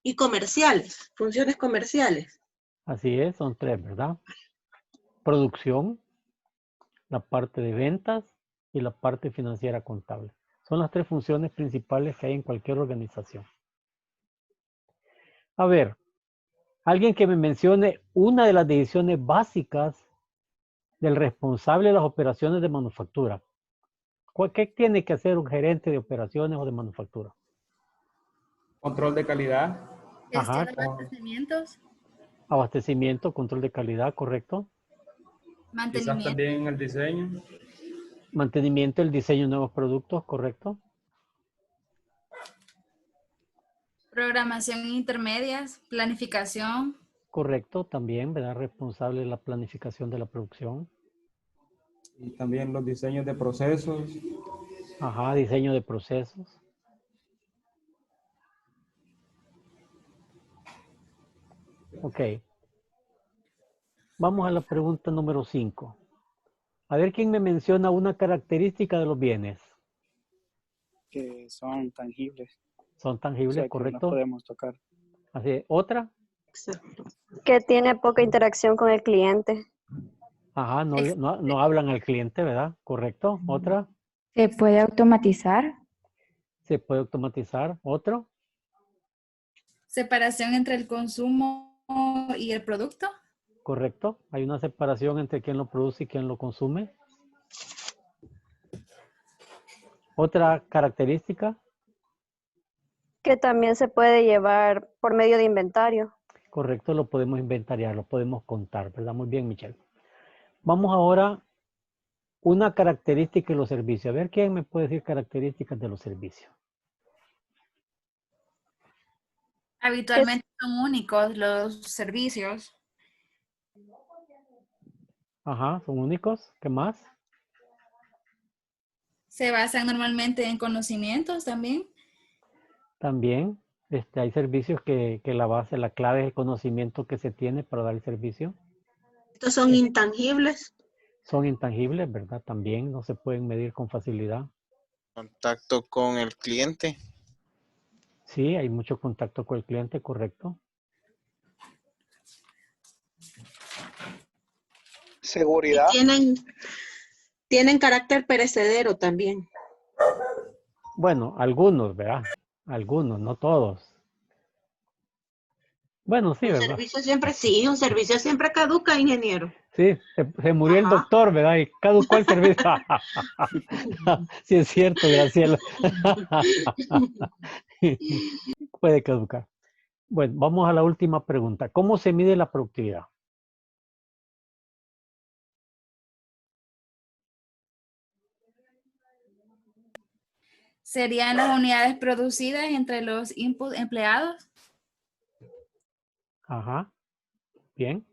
Speaker 3: Y comerciales, funciones comerciales.
Speaker 5: Así es, son 3, ¿verdad? Producción, la parte de ventas y la parte financiera contable. Son las 3 funciones principales que hay en cualquier organización. A ver, alguien que me mencione una de las decisiones básicas del responsable de las operaciones de manufactura. ¿Qué tiene que hacer un gerente de operaciones o de manufactura?
Speaker 10: Control de calidad.
Speaker 5: Ajá.
Speaker 4: Gestión de abastecimientos,
Speaker 5: Abastecimiento, control de calidad, correcto.
Speaker 10: Quizás
Speaker 4: mantenimiento,
Speaker 10: también el diseño.
Speaker 5: Mantenimiento, el diseño de nuevos productos, correcto.
Speaker 4: programación intermedias, planificación,
Speaker 5: Correcto, también, ¿verdad? Responsable de la planificación de la producción.
Speaker 10: Y también los diseños de procesos.
Speaker 5: Ajá, diseño de procesos. Ok. Vamos a la pregunta número 5. A ver quién me menciona una característica de los bienes.
Speaker 7: Que son tangibles,
Speaker 5: Son
Speaker 7: o
Speaker 5: tangibles,
Speaker 7: sea, que los
Speaker 5: correcto.
Speaker 7: podemos tocar.
Speaker 5: Así es. ¿Otra?
Speaker 8: Que tiene poca interacción con el cliente.
Speaker 5: Ajá, no hablan al cliente, ¿verdad? Correcto. ¿Otra?
Speaker 11: ¿Se puede automatizar?
Speaker 5: Se puede automatizar. ¿Otro?
Speaker 4: separación entre el consumo y el producto,
Speaker 5: Correcto. Hay una separación entre quien lo produce y quien lo consume. Otra característica.
Speaker 8: Que también se puede llevar por medio de inventario.
Speaker 5: Correcto, lo podemos inventariar, lo podemos contar, ¿verdad? Muy bien, Michelle. Vamos ahora una característica de los servicios. A ver, ¿quién me puede decir características de los servicios?
Speaker 4: habitualmente son únicos los servicios,
Speaker 5: Ajá, son únicos. ¿Qué más?
Speaker 4: se basan normalmente en conocimientos también,
Speaker 5: También hay servicios que la base, la clave es el conocimiento que se tiene para dar el servicio.
Speaker 3: Estos son intangibles.
Speaker 5: Son intangibles, ¿verdad? También no se pueden medir con facilidad.
Speaker 12: Contacto con el cliente.
Speaker 5: Sí, hay mucho contacto con el cliente, correcto.
Speaker 6: Seguridad.
Speaker 3: Y tienen carácter perecedero también.
Speaker 5: Bueno, algunos, ¿verdad? Algunos, no todos. Bueno, sí, ¿verdad?
Speaker 3: Un servicio siempre caduca, ingeniero.
Speaker 5: Sí, se murió el doctor, ¿verdad? Y caducó el servicio. Sí, es cierto, Graciela. Puede caducar. Bueno, vamos a la última pregunta. ¿Cómo se mide la productividad?
Speaker 4: serían las unidades producidas entre los input empleados,
Speaker 5: Ajá, bien.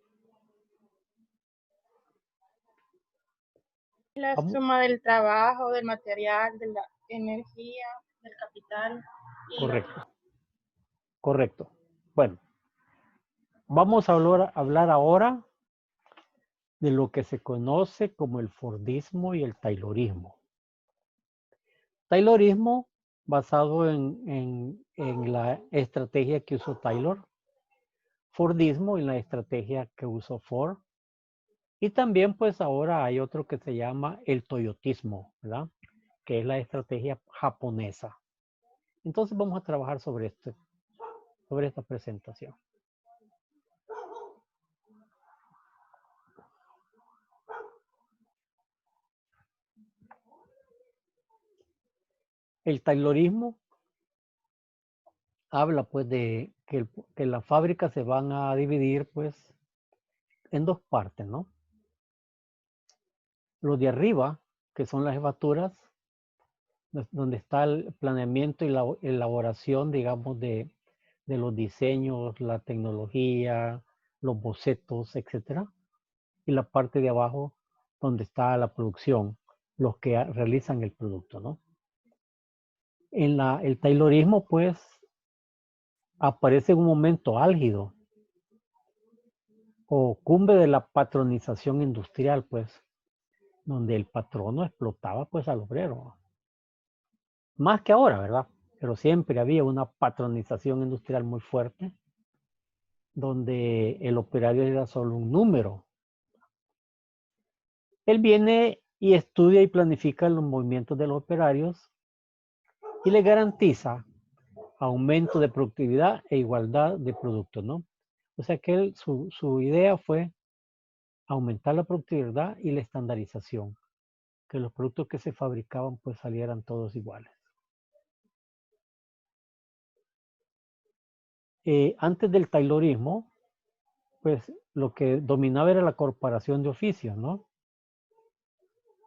Speaker 1: La suma del trabajo, del material, de la energía, del capital.
Speaker 5: Correcto. Correcto. Bueno, vamos a hablar ahora de lo que se conoce como el Fordismo y el Taylorismo. Taylorismo basado en la estrategia que usó Taylor. Fordismo en la estrategia que usó Ford. Y también pues ahora hay otro que se llama el toyotismo, ¿verdad? Que es la estrategia japonesa. Entonces vamos a trabajar sobre esta presentación. El taylorismo habla pues de que las fábricas se van a dividir pues en dos partes, ¿no? Los de arriba, que son las jefaturas, donde está el planeamiento y la elaboración, digamos, de los diseños, la tecnología, los bocetos, etcétera. Y la parte de abajo, donde está la producción, los que realizan el producto, ¿no? El taylorismo, pues, aparece en un momento álgido o cumbre de la patronización industrial, pues, donde el patrono explotaba, pues, al obrero. Más que ahora, ¿verdad? Pero siempre había una patronización industrial muy fuerte, donde el operario era solo un número. Él viene y estudia y planifica los movimientos de los operarios y le garantiza aumento de productividad e igualdad de productos, ¿no? O sea que su idea fue aumentar la productividad y la estandarización, que los productos que se fabricaban pues salieran todos iguales. Antes del taylorismo, pues lo que dominaba era la corporación de oficios, ¿no?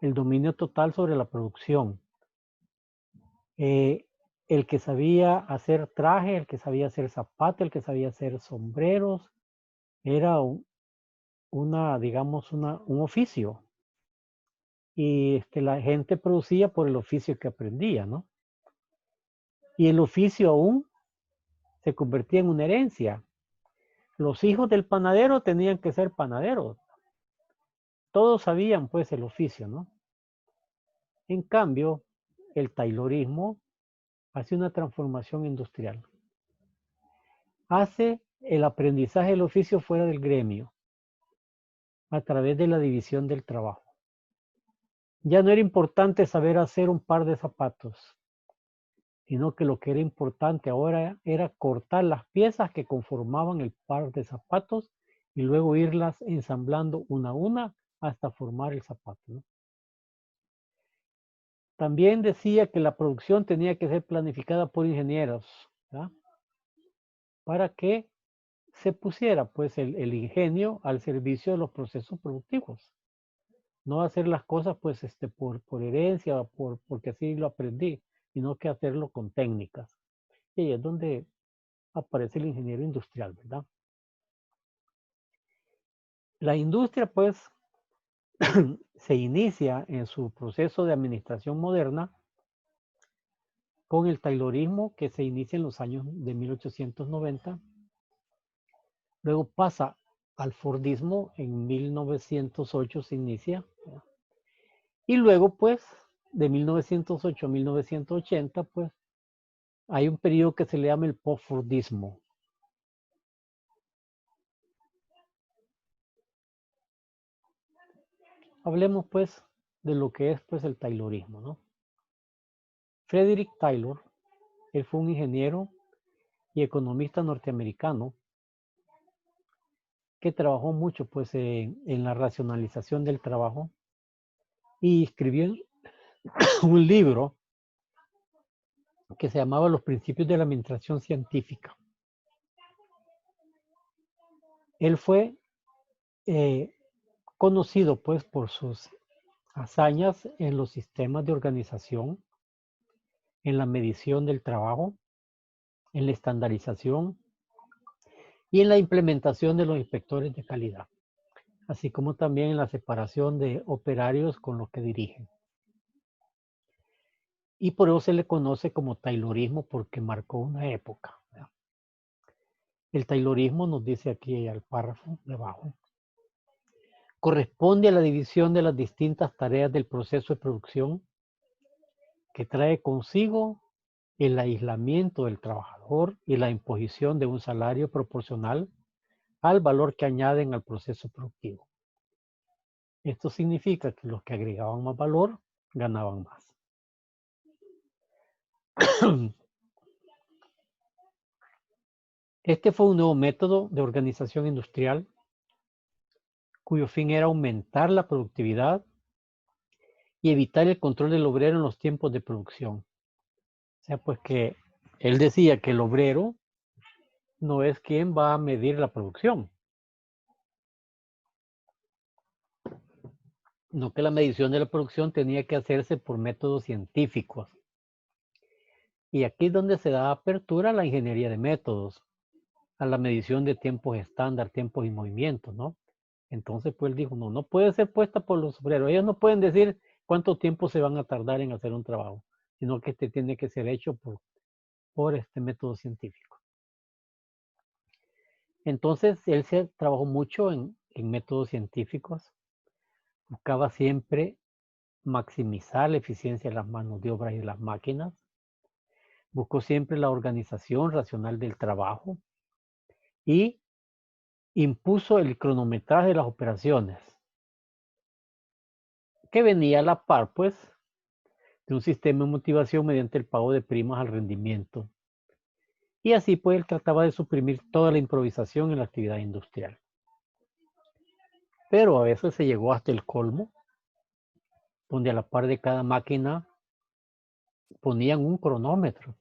Speaker 5: El dominio total sobre la producción. El que sabía hacer traje, el que sabía hacer zapatos, el que sabía hacer sombreros, era digamos, un oficio. Y la gente producía por el oficio que aprendía, ¿no? Y el oficio aún se convertía en una herencia. Los hijos del panadero tenían que ser panaderos. Todos sabían, pues, el oficio, ¿no? En cambio, el taylorismo hace una transformación industrial. Hace el aprendizaje del oficio fuera del gremio, a través de la división del trabajo. Ya no era importante saber hacer un par de zapatos, sino que lo que era importante ahora era cortar las piezas que conformaban el par de zapatos y luego irlas ensamblando una a una hasta formar el zapato, ¿no? También decía que la producción tenía que ser planificada por ingenieros, ¿verdad? Para que se pusiera pues el ingenio al servicio de los procesos productivos. No hacer las cosas pues por herencia, porque así lo aprendí, sino que hacerlo con técnicas. Y ahí es donde aparece el ingeniero industrial, ¿verdad? La industria pues se inicia en su proceso de administración moderna con el taylorismo que se inicia en los años de 1890. Luego pasa al Fordismo, en 1908 se inicia. Y luego pues de 1908 a 1980 pues hay un periodo que se le llama el post-Fordismo. Hablemos pues de lo que es pues el taylorismo, ¿no? Frederick Taylor, él fue un ingeniero y economista norteamericano que trabajó mucho pues en la racionalización del trabajo y escribió un libro que se llamaba Los principios de la administración científica. Él fue conocido pues por sus hazañas en los sistemas de organización, en la medición del trabajo, en la estandarización y en la implementación de los inspectores de calidad, así como también en la separación de operarios con los que dirigen. Y por eso se le conoce como taylorismo porque marcó una época, ¿verdad? El taylorismo, nos dice aquí al párrafo de abajo, corresponde a la división de las distintas tareas del proceso de producción que trae consigo el aislamiento del trabajador y la imposición de un salario proporcional al valor que añaden al proceso productivo. Esto significa que los que agregaban más valor ganaban más. Este fue un nuevo método de organización industrial cuyo fin era aumentar la productividad y evitar el control del obrero en los tiempos de producción. sea, pues que él decía que el obrero no es quien va a medir la producción, no, que la medición de la producción tenía que hacerse por métodos científicos. Y aquí es donde se da apertura a la ingeniería de métodos, a la medición de tiempos estándar, tiempos y movimientos, ¿no? Entonces, pues él dijo, no, no puede ser puesta por los obreros. Ellos no pueden decir cuánto tiempo se van a tardar en hacer un trabajo, sino que este tiene que ser hecho por este método científico. Entonces, él se trabajó mucho en métodos científicos, buscaba siempre maximizar la eficiencia de las manos de obra y de las máquinas, buscó siempre la organización racional del trabajo y impuso el cronometraje de las operaciones, que venía a la par, pues, de un sistema de motivación mediante el pago de primas al rendimiento. Y así, pues, él trataba de suprimir toda la improvisación en la actividad industrial. Pero a veces se llegó hasta el colmo, donde a la par de cada máquina ponían un cronómetro.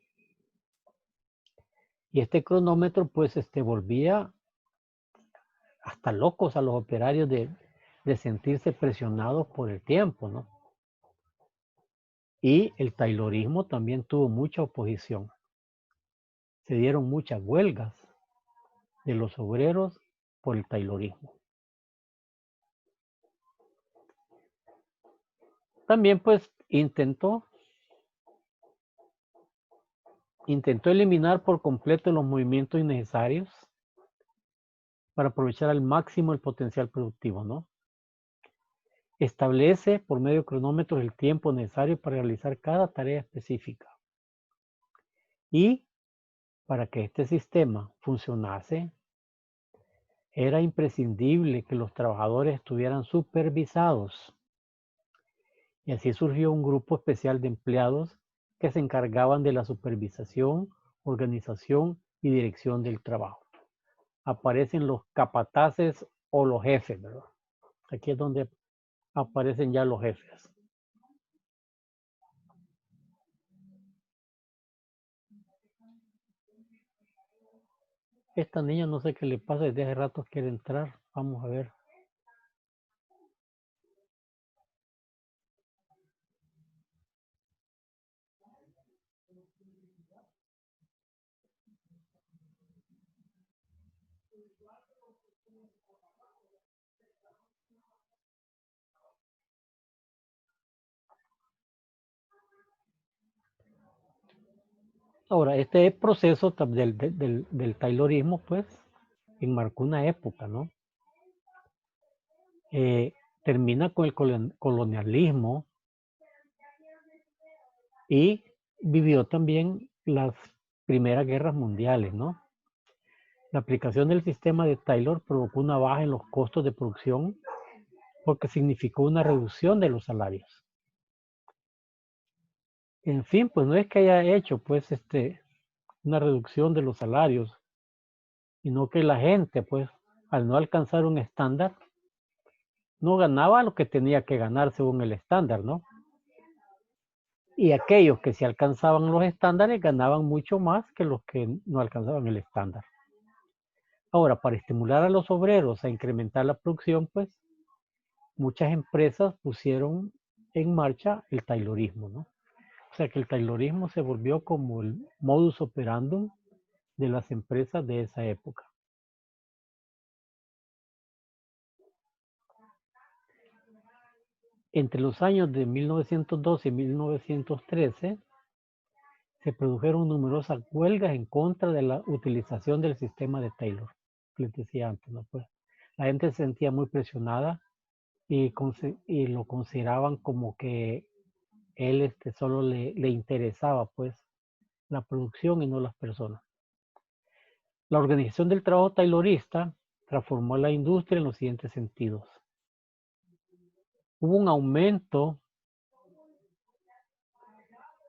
Speaker 5: Y este cronómetro, pues, volvía hasta locos a los operarios de sentirse presionados por el tiempo, ¿no? Y el taylorismo también tuvo mucha oposición. Se dieron muchas huelgas de los obreros por el taylorismo. También, pues, intentó eliminar por completo los movimientos innecesarios para aprovechar al máximo el potencial productivo, ¿no? Establece por medio de cronómetros el tiempo necesario para realizar cada tarea específica. Y para que este sistema funcionase, era imprescindible que los trabajadores estuvieran supervisados. Y así surgió un grupo especial de empleados que se encargaban de la supervisación, organización y dirección del trabajo. Aparecen los capataces o los jefes, ¿verdad? Aquí es donde aparecen ya los jefes. Esta niña no sé qué le pasa, desde hace rato quiere entrar. Vamos a ver. Ahora, este proceso del taylorismo, pues, enmarcó una época, ¿no? Termina con el colonialismo y vivió también las primeras guerras mundiales, ¿no? La aplicación del sistema de Taylor provocó una baja en los costos de producción porque significó una reducción de los salarios. En fin, pues no es que haya hecho pues una reducción de los salarios, sino que la gente pues al no alcanzar un estándar no ganaba lo que tenía que ganar según el estándar, ¿no? Y aquellos que sí alcanzaban los estándares ganaban mucho más que los que no alcanzaban el estándar. Ahora, para estimular a los obreros a incrementar la producción, pues muchas empresas pusieron en marcha el taylorismo, ¿no? O sea que el taylorismo se volvió como el modus operandum de las empresas de esa época. Entre los años de 1912 y 1913 se produjeron numerosas huelgas en contra de la utilización del sistema de Taylor. Les decía antes, ¿no? Pues la gente se sentía muy presionada y lo consideraban como que él solo le interesaba pues la producción y no las personas. La organización del trabajo taylorista transformó la industria en los siguientes sentidos. Hubo un aumento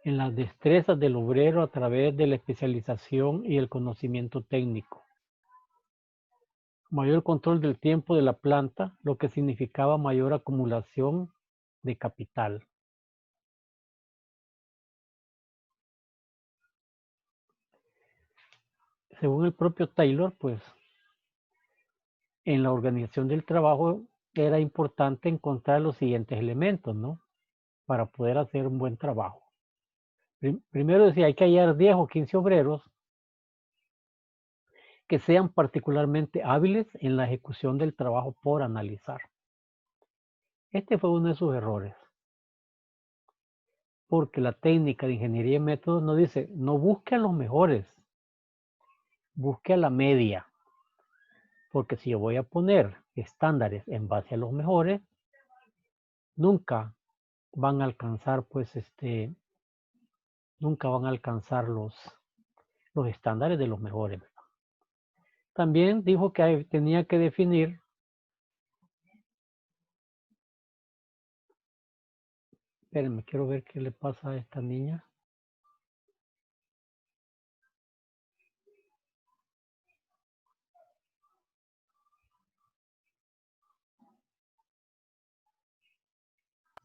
Speaker 5: en las destrezas del obrero a través de la especialización y el conocimiento técnico. Mayor control del tiempo de la planta, lo que significaba mayor acumulación de capital. según el propio Taylor, pues en la organización del trabajo era importante encontrar los siguientes elementos, ¿no? Para poder hacer un buen trabajo. Primero decía, hay que hallar 10 o 15 obreros que sean particularmente hábiles en la ejecución del trabajo por analizar. Este fue uno de sus errores. Porque la técnica de ingeniería y métodos no dice, no busque a los mejores, busque a la media. Porque si yo voy a poner estándares en base a los mejores, nunca van a alcanzar, pues, nunca van a alcanzar los estándares de los mejores. También dijo que tenía que definir espérenme, quiero ver qué le pasa a esta niña.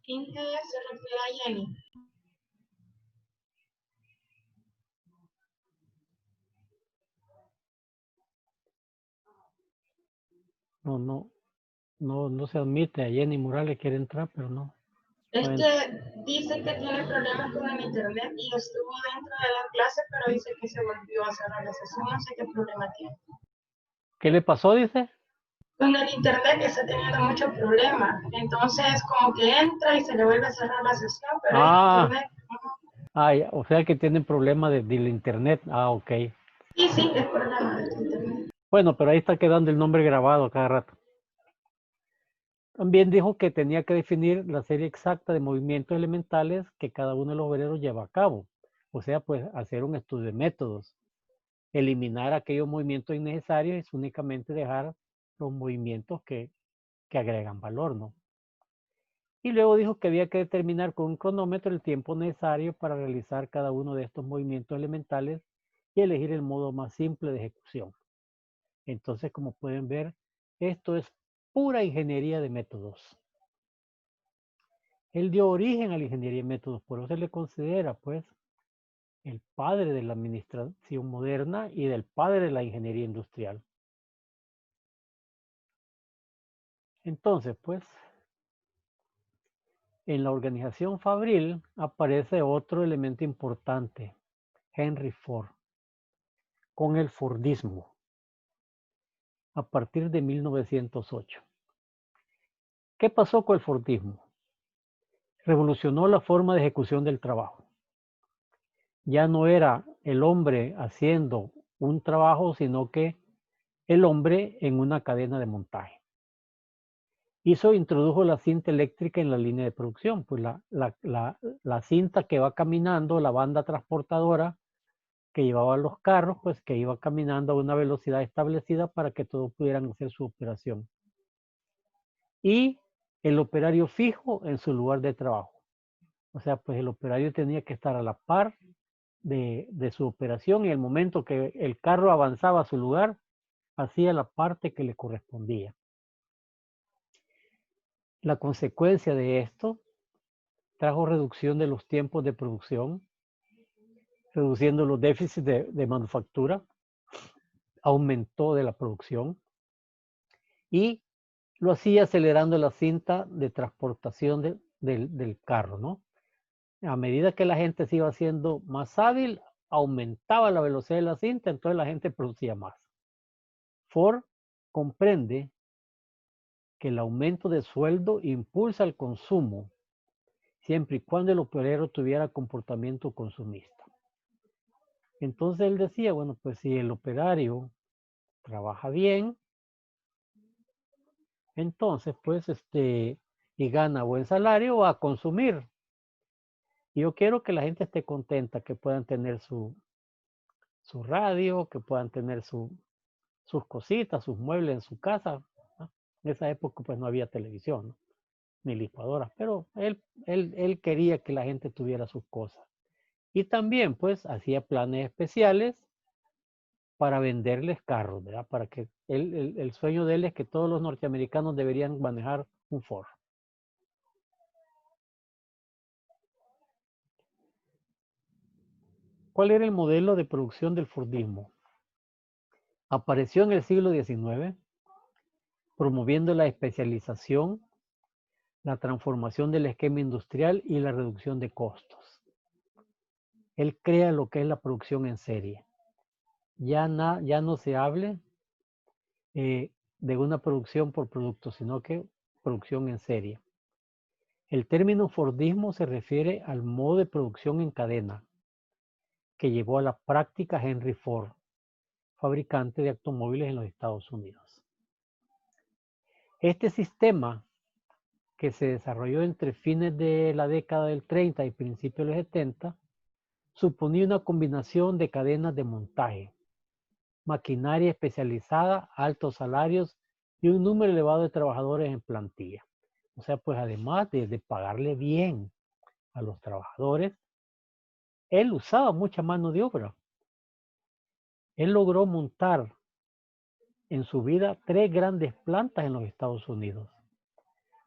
Speaker 1: ¿Quién se refiere a Jenny?
Speaker 5: No se admite. A Jenny Morales quiere entrar, pero no.
Speaker 1: Es
Speaker 5: No
Speaker 1: que dice que tiene problemas con el internet y estuvo dentro de la clase, pero dice que se volvió a cerrar la sesión. No sé qué problema tiene.
Speaker 5: ¿Qué le pasó, dice?
Speaker 1: Con el internet está teniendo muchos problemas. Entonces, como que entra y se le vuelve a cerrar la sesión, pero el internet.
Speaker 5: O sea que tienen problemas del internet. Ok.
Speaker 1: Sí, es problema del internet.
Speaker 5: Bueno, pero ahí está quedando el nombre grabado a cada rato. También dijo que tenía que definir la serie exacta de movimientos elementales que cada uno de los obreros lleva a cabo. O sea, pues hacer un estudio de métodos. Eliminar aquellos movimientos innecesarios y únicamente dejar los movimientos que agregan valor, ¿no? Y luego dijo que había que determinar con un cronómetro el tiempo necesario para realizar cada uno de estos movimientos elementales y elegir el modo más simple de ejecución. Entonces, como pueden ver, esto es pura ingeniería de métodos. Él dio origen a la ingeniería de métodos, por eso se le considera, pues, el padre de la administración moderna y del padre de la ingeniería industrial. Entonces, pues, en la organización fabril aparece otro elemento importante, Henry Ford, con el Fordismo, a partir de 1908. ¿Qué pasó con el Fordismo? Revolucionó la forma de ejecución del trabajo. Ya no era el hombre haciendo un trabajo, sino que el hombre en una cadena de montaje. Introdujo la cinta eléctrica en la línea de producción, pues la cinta que va caminando, la banda transportadora que llevaba los carros, pues que iba caminando a una velocidad establecida para que todos pudieran hacer su operación. Y el operario fijo en su lugar de trabajo. O sea, pues el operario tenía que estar a la par de su operación y el momento que el carro avanzaba a su lugar, hacía la parte que le correspondía. La consecuencia de esto trajo reducción de los tiempos de producción, reduciendo los déficits de manufactura, aumentó de la producción y lo hacía acelerando la cinta de transportación del carro, ¿no? A medida que la gente se iba haciendo más hábil, aumentaba la velocidad de la cinta, entonces la gente producía más. Ford comprende que el aumento de sueldo impulsa el consumo, siempre y cuando el obrero tuviera comportamiento consumista. Entonces él decía, bueno, pues si el operario trabaja bien, entonces pues y gana buen salario, va a consumir. Y yo quiero que la gente esté contenta, que puedan tener su radio, que puedan tener sus cositas, sus muebles en su casa, ¿no? En esa época pues no había televisión, ¿no? Ni licuadoras, pero él quería que la gente tuviera sus cosas. Y también pues hacía planes especiales para venderles carros, ¿verdad? Para que el sueño de él es que todos los norteamericanos deberían manejar un Ford. ¿Cuál era el modelo de producción del Fordismo? Apareció en el siglo XIX, promoviendo la especialización, la transformación del esquema industrial y la reducción de costos. Él crea lo que es la producción en serie. Ya no se hable de una producción por producto, sino que producción en serie. El término Fordismo se refiere al modo de producción en cadena que llevó a la práctica Henry Ford, fabricante de automóviles en los Estados Unidos. Este sistema, que se desarrolló entre fines de la década del 30 y principios de los 70, suponía una combinación de cadenas de montaje, maquinaria especializada, altos salarios y un número elevado de trabajadores en plantilla. O sea, pues además de pagarle bien a los trabajadores, él usaba mucha mano de obra. Él logró montar en su vida 3 grandes plantas en los Estados Unidos,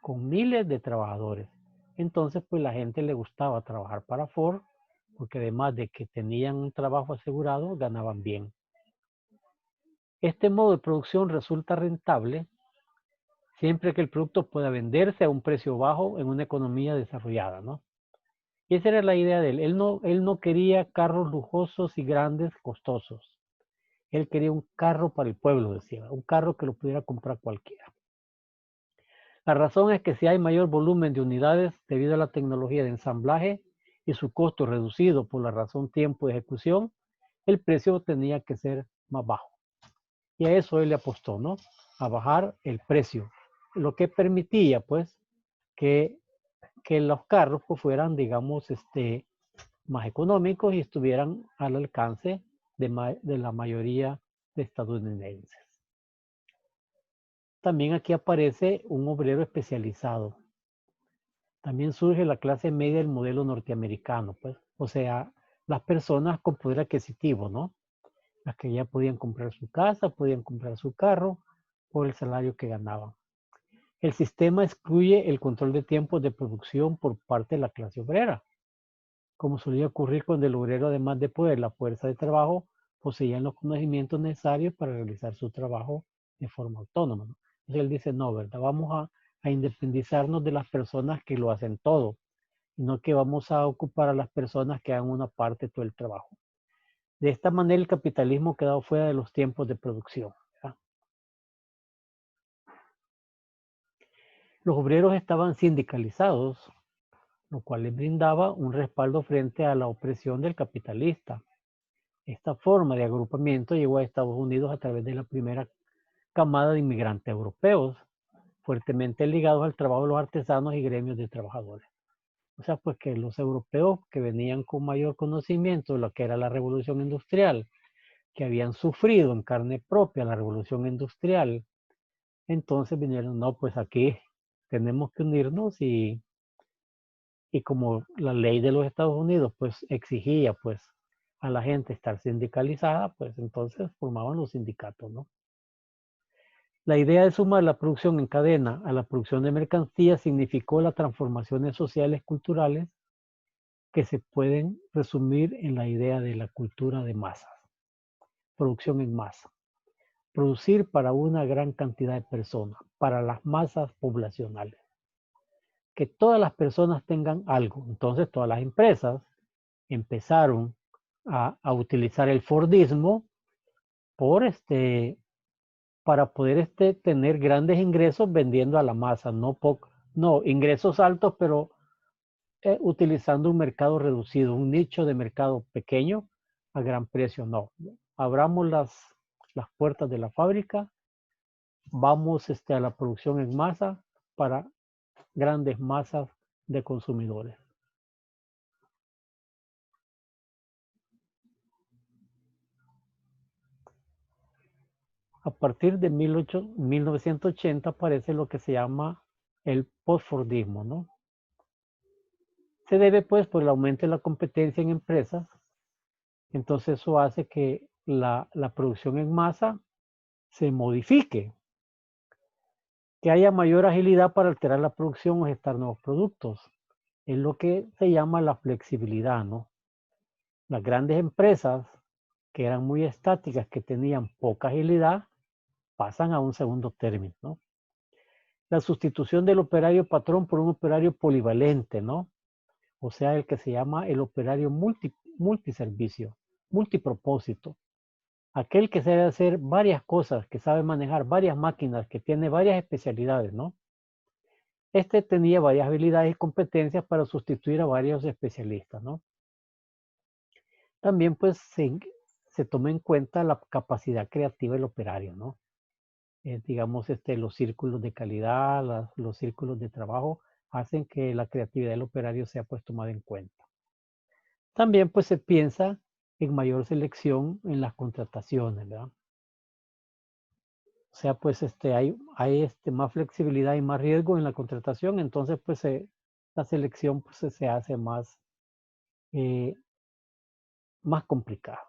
Speaker 5: con miles de trabajadores. Entonces, pues la gente le gustaba trabajar para Ford, porque además de que tenían un trabajo asegurado, ganaban bien. Este modo de producción resulta rentable siempre que el producto pueda venderse a un precio bajo en una economía desarrollada, ¿no? Y esa era la idea de él. Él no quería carros lujosos y grandes, costosos. Él quería un carro para el pueblo, decía, un carro que lo pudiera comprar cualquiera. La razón es que si hay mayor volumen de unidades debido a la tecnología de ensamblaje y su costo reducido por la razón tiempo de ejecución, el precio tenía que ser más bajo. Y a eso él le apostó, ¿no? A bajar el precio, lo que permitía, pues, que los carros pues, fueran, digamos, más económicos y estuvieran al alcance de la mayoría de estadounidenses. También aquí aparece un obrero especializado. También surge la clase media del modelo norteamericano, pues, o sea, las personas con poder adquisitivo, ¿no? Las que ya podían comprar su casa, podían comprar su carro por el salario que ganaban. El sistema excluye el control de tiempos de producción por parte de la clase obrera, como solía ocurrir cuando el obrero, además de poder la fuerza de trabajo, poseían los conocimientos necesarios para realizar su trabajo de forma autónoma, ¿no? Entonces él dice, no, ¿verdad? Vamos a independizarnos de las personas que lo hacen todo, y no que vamos a ocupar a las personas que hagan una parte de todo el trabajo. De esta manera el capitalismo quedó fuera de los tiempos de producción, ¿verdad? Los obreros estaban sindicalizados, lo cual les brindaba un respaldo frente a la opresión del capitalista. Esta forma de agrupamiento llegó a Estados Unidos a través de la primera camada de inmigrantes europeos, fuertemente ligados al trabajo de los artesanos y gremios de trabajadores. O sea, pues que los europeos que venían con mayor conocimiento de lo que era la revolución industrial, que habían sufrido en carne propia la revolución industrial, entonces vinieron, no, pues aquí tenemos que unirnos y como la ley de los Estados Unidos pues exigía pues a la gente estar sindicalizada, pues entonces formaban los sindicatos, ¿no? La idea de sumar la producción en cadena a la producción de mercancías significó las transformaciones sociales culturales que se pueden resumir en la idea de la cultura de masas. Producción en masa. Producir para una gran cantidad de personas, para las masas poblacionales. Que todas las personas tengan algo. Entonces todas las empresas empezaron a utilizar el Fordismo para poder tener grandes ingresos vendiendo a la masa, no ingresos altos, pero utilizando un mercado reducido, un nicho de mercado pequeño a gran precio. No, abramos las puertas de la fábrica, vamos a la producción en masa para grandes masas de consumidores. A partir de 1980 aparece lo que se llama el postfordismo, ¿no? Se debe pues por el aumento de la competencia en empresas. Entonces eso hace que la producción en masa se modifique, que haya mayor agilidad para alterar la producción o gestar nuevos productos. Es lo que se llama la flexibilidad, ¿no? Las grandes empresas que eran muy estáticas, que tenían poca agilidad, pasan a un segundo término, ¿no? La sustitución del operario patrón por un operario polivalente, ¿no? O sea, el que se llama el operario multiservicio, multipropósito. Aquel que sabe hacer varias cosas, que sabe manejar varias máquinas, que tiene varias especialidades, ¿no? Este tenía varias habilidades y competencias para sustituir a varios especialistas, ¿no? También pues se toma en cuenta la capacidad creativa del operario, ¿no? Digamos, los círculos de calidad, los círculos de trabajo hacen que la creatividad del operario sea pues tomada en cuenta. También pues se piensa en mayor selección en las contrataciones, ¿verdad? O sea, pues hay más flexibilidad y más riesgo en la contratación, entonces pues la selección pues se hace más complicada.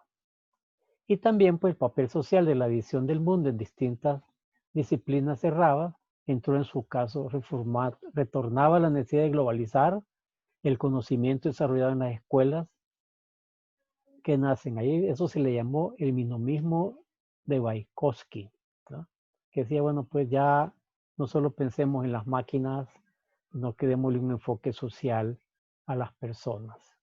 Speaker 5: Y también pues el papel social de la visión del mundo en distintas disciplinas cerradas entró en su caso retornaba a la necesidad de globalizar el conocimiento desarrollado en las escuelas que nacen ahí. Eso se le llamó el minomismo de Vygotsky, ¿no? Que decía, bueno, pues ya no solo pensemos en las máquinas, sino que démosle un enfoque social a las personas.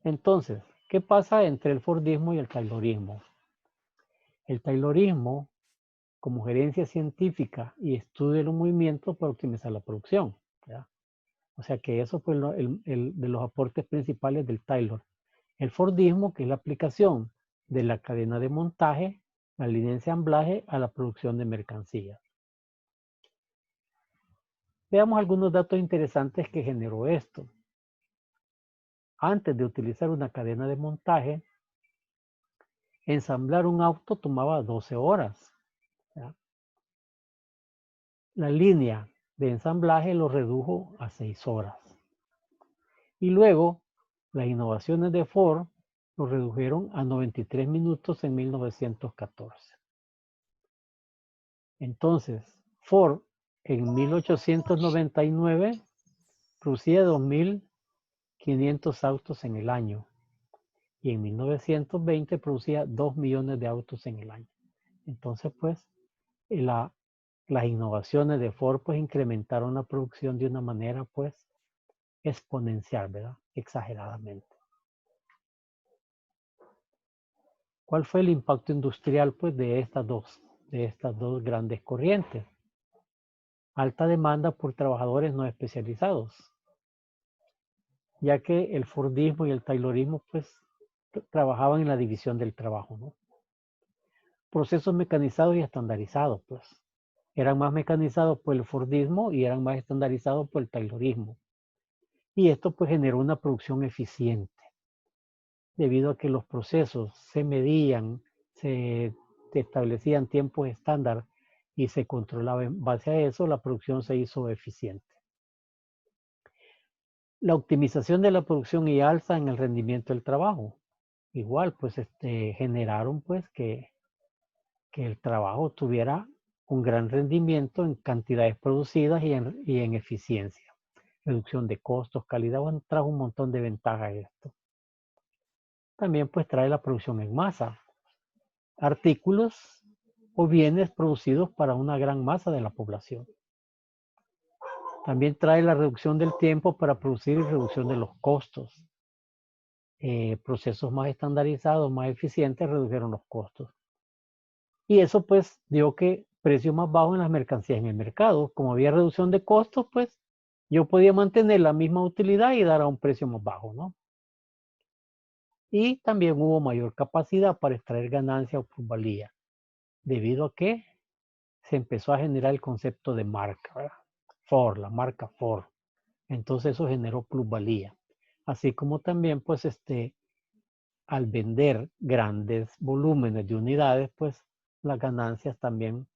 Speaker 5: Entonces, ¿qué pasa entre el Fordismo y el Taylorismo? El Taylorismo, como gerencia científica y estudio de los movimientos para optimizar la producción, ¿ya? O sea que eso fue de los aportes principales del Taylor. El Fordismo, que es la aplicación de la cadena de montaje, la línea de ensamblaje a la producción de mercancías. Veamos algunos datos interesantes que generó esto. Antes de utilizar una cadena de montaje, ensamblar un auto tomaba 12 horas. ¿Ya? La línea de ensamblaje lo redujo a 6 horas. Y luego, las innovaciones de Ford lo redujeron a 93 minutos en 1914. Entonces, Ford en 1899 producía 2.500 autos en el año y en 1920 producía 2 millones de autos en el año. Entonces, pues, las innovaciones de Ford pues incrementaron la producción de una manera pues exponencial, ¿verdad? Exageradamente. ¿Cuál fue el impacto industrial pues de estas dos grandes corrientes? Alta demanda por trabajadores no especializados, ya que el Fordismo y el Taylorismo pues trabajaban en la división del trabajo, ¿no? Procesos mecanizados y estandarizados, pues. Eran más mecanizados por el Fordismo y eran más estandarizados por el Taylorismo. Y esto pues generó una producción eficiente, debido a que los procesos se medían, se establecían tiempos estándar y se controlaba en base a eso, la producción se hizo eficiente. La optimización de la producción y alza en el rendimiento del trabajo. Igual, pues generaron pues que el trabajo tuviera un gran rendimiento en cantidades producidas y en eficiencia. Reducción de costos, calidad, bueno, trajo un montón de ventajas esto. También pues trae la producción en masa. Artículos o bienes producidos para una gran masa de la población. También trae la reducción del tiempo para producir y reducción de los costos. Procesos más estandarizados, más eficientes, redujeron los costos. Y eso pues dio que precios más bajos en las mercancías en el mercado. Como había reducción de costos, pues yo podía mantener la misma utilidad y dar a un precio más bajo, ¿no? Y también hubo mayor capacidad para extraer ganancia o plusvalía, debido a que se empezó a generar el concepto de marca, ¿verdad? Ford, la marca Ford. Entonces eso generó plusvalía. Así como también, pues, al vender grandes volúmenes de unidades, pues, las ganancias también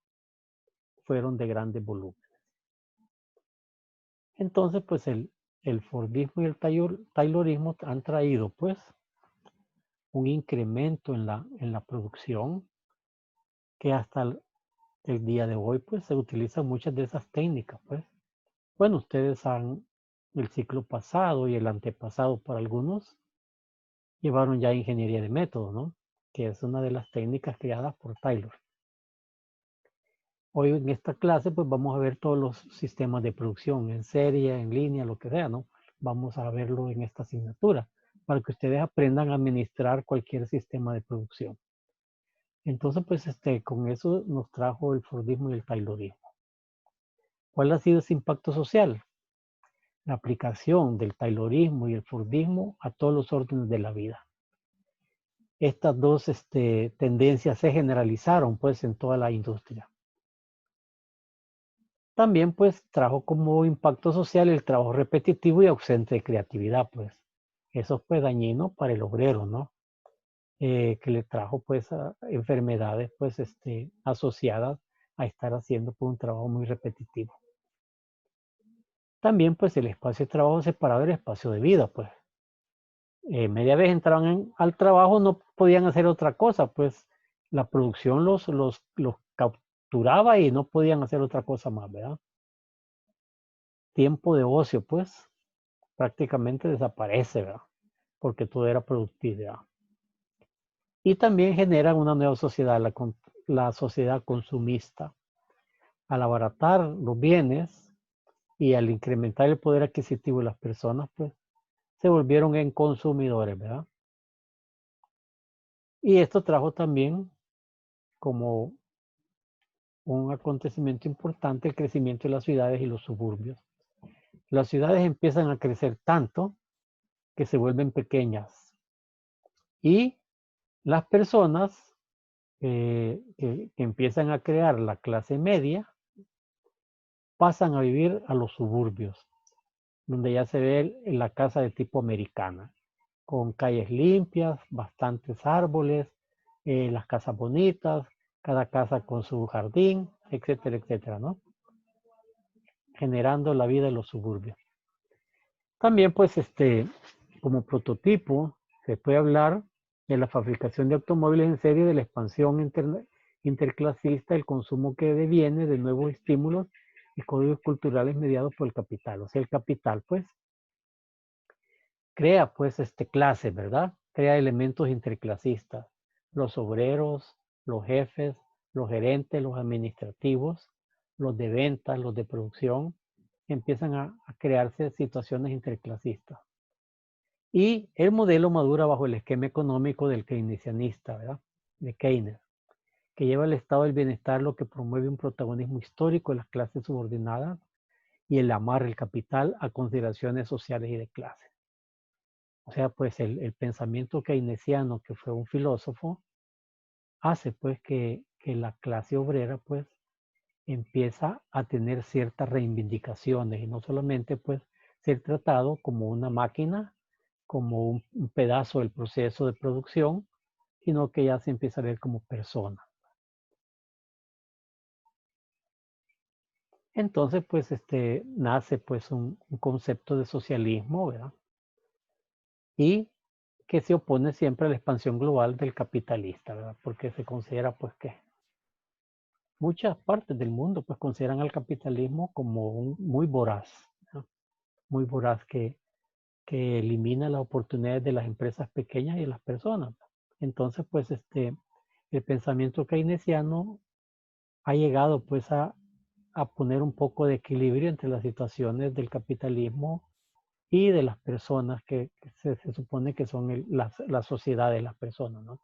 Speaker 5: fueron de grandes volúmenes. Entonces, pues, el Fordismo y el Taylorismo han traído, pues, un incremento en la producción que hasta el día de hoy, pues, se utilizan muchas de esas técnicas, pues. Bueno, ustedes han el ciclo pasado y el antepasado para algunos, llevaron ya ingeniería de método, ¿no? Que es una de las técnicas creadas por Taylor. Hoy en esta clase pues vamos a ver todos los sistemas de producción, en serie, en línea, lo que sea, ¿no? Vamos a verlo en esta asignatura, para que ustedes aprendan a administrar cualquier sistema de producción. Entonces, pues con eso nos trajo el Fordismo y el Taylorismo. ¿Cuál ha sido ese impacto social? La aplicación del Taylorismo y el Fordismo a todos los órdenes de la vida. Estas dos tendencias se generalizaron pues en toda la industria. También pues trajo como impacto social el trabajo repetitivo y ausente de creatividad, pues. Eso fue dañino para el obrero, ¿no? Que le trajo pues enfermedades pues asociadas a estar haciendo pues, un trabajo muy repetitivo. También pues el espacio de trabajo separado del espacio de vida, pues. Media vez entraban al trabajo, no podían hacer otra cosa, pues la producción los capturaba y no podían hacer otra cosa más, ¿verdad? Tiempo de ocio, pues, prácticamente desaparece, ¿verdad? Porque todo era productividad. Y también genera una nueva sociedad, la sociedad consumista. Al abaratar los bienes y al incrementar el poder adquisitivo de las personas, pues, se volvieron en consumidores, ¿verdad? Y esto trajo también como un acontecimiento importante el crecimiento de las ciudades y los suburbios. Las ciudades empiezan a crecer tanto que se vuelven pequeñas y las personas que empiezan a crear la clase media pasan a vivir a los suburbios, donde ya se ve la casa de tipo americana, con calles limpias, bastantes árboles, las casas bonitas, cada casa con su jardín, etcétera, etcétera, ¿no? Generando la vida en los suburbios. También, pues, como prototipo, se puede hablar de la fabricación de automóviles en serie, de la expansión interclasista, el consumo que deviene de nuevos estímulos y códigos culturales mediados por el capital. O sea, el capital, pues, crea, pues, clases, ¿verdad? Crea elementos interclasistas. Los obreros, los jefes, los gerentes, los administrativos, los de ventas, los de producción, empiezan a crearse situaciones interclasistas. Y el modelo madura bajo el esquema económico del keynesianista, ¿verdad? De Keynes, que lleva el estado del bienestar, lo que promueve un protagonismo histórico de las clases subordinadas y el amarre el capital a consideraciones sociales y de clase. O sea, pues el pensamiento keynesiano, que fue un filósofo, hace pues que la clase obrera pues empieza a tener ciertas reivindicaciones y no solamente pues ser tratado como una máquina, como un pedazo del proceso de producción, sino que ya se empieza a ver como persona. Entonces, pues, nace pues un concepto de socialismo, ¿verdad? Y que se opone siempre a la expansión global del capitalista, ¿verdad? Porque se considera pues que muchas partes del mundo pues consideran al capitalismo como muy voraz, ¿no? Muy voraz que elimina las oportunidades de las empresas pequeñas y de las personas. Entonces, pues, el pensamiento keynesiano ha llegado pues a poner un poco de equilibrio entre las situaciones del capitalismo y de las personas que se supone que son la sociedad de las personas, ¿no?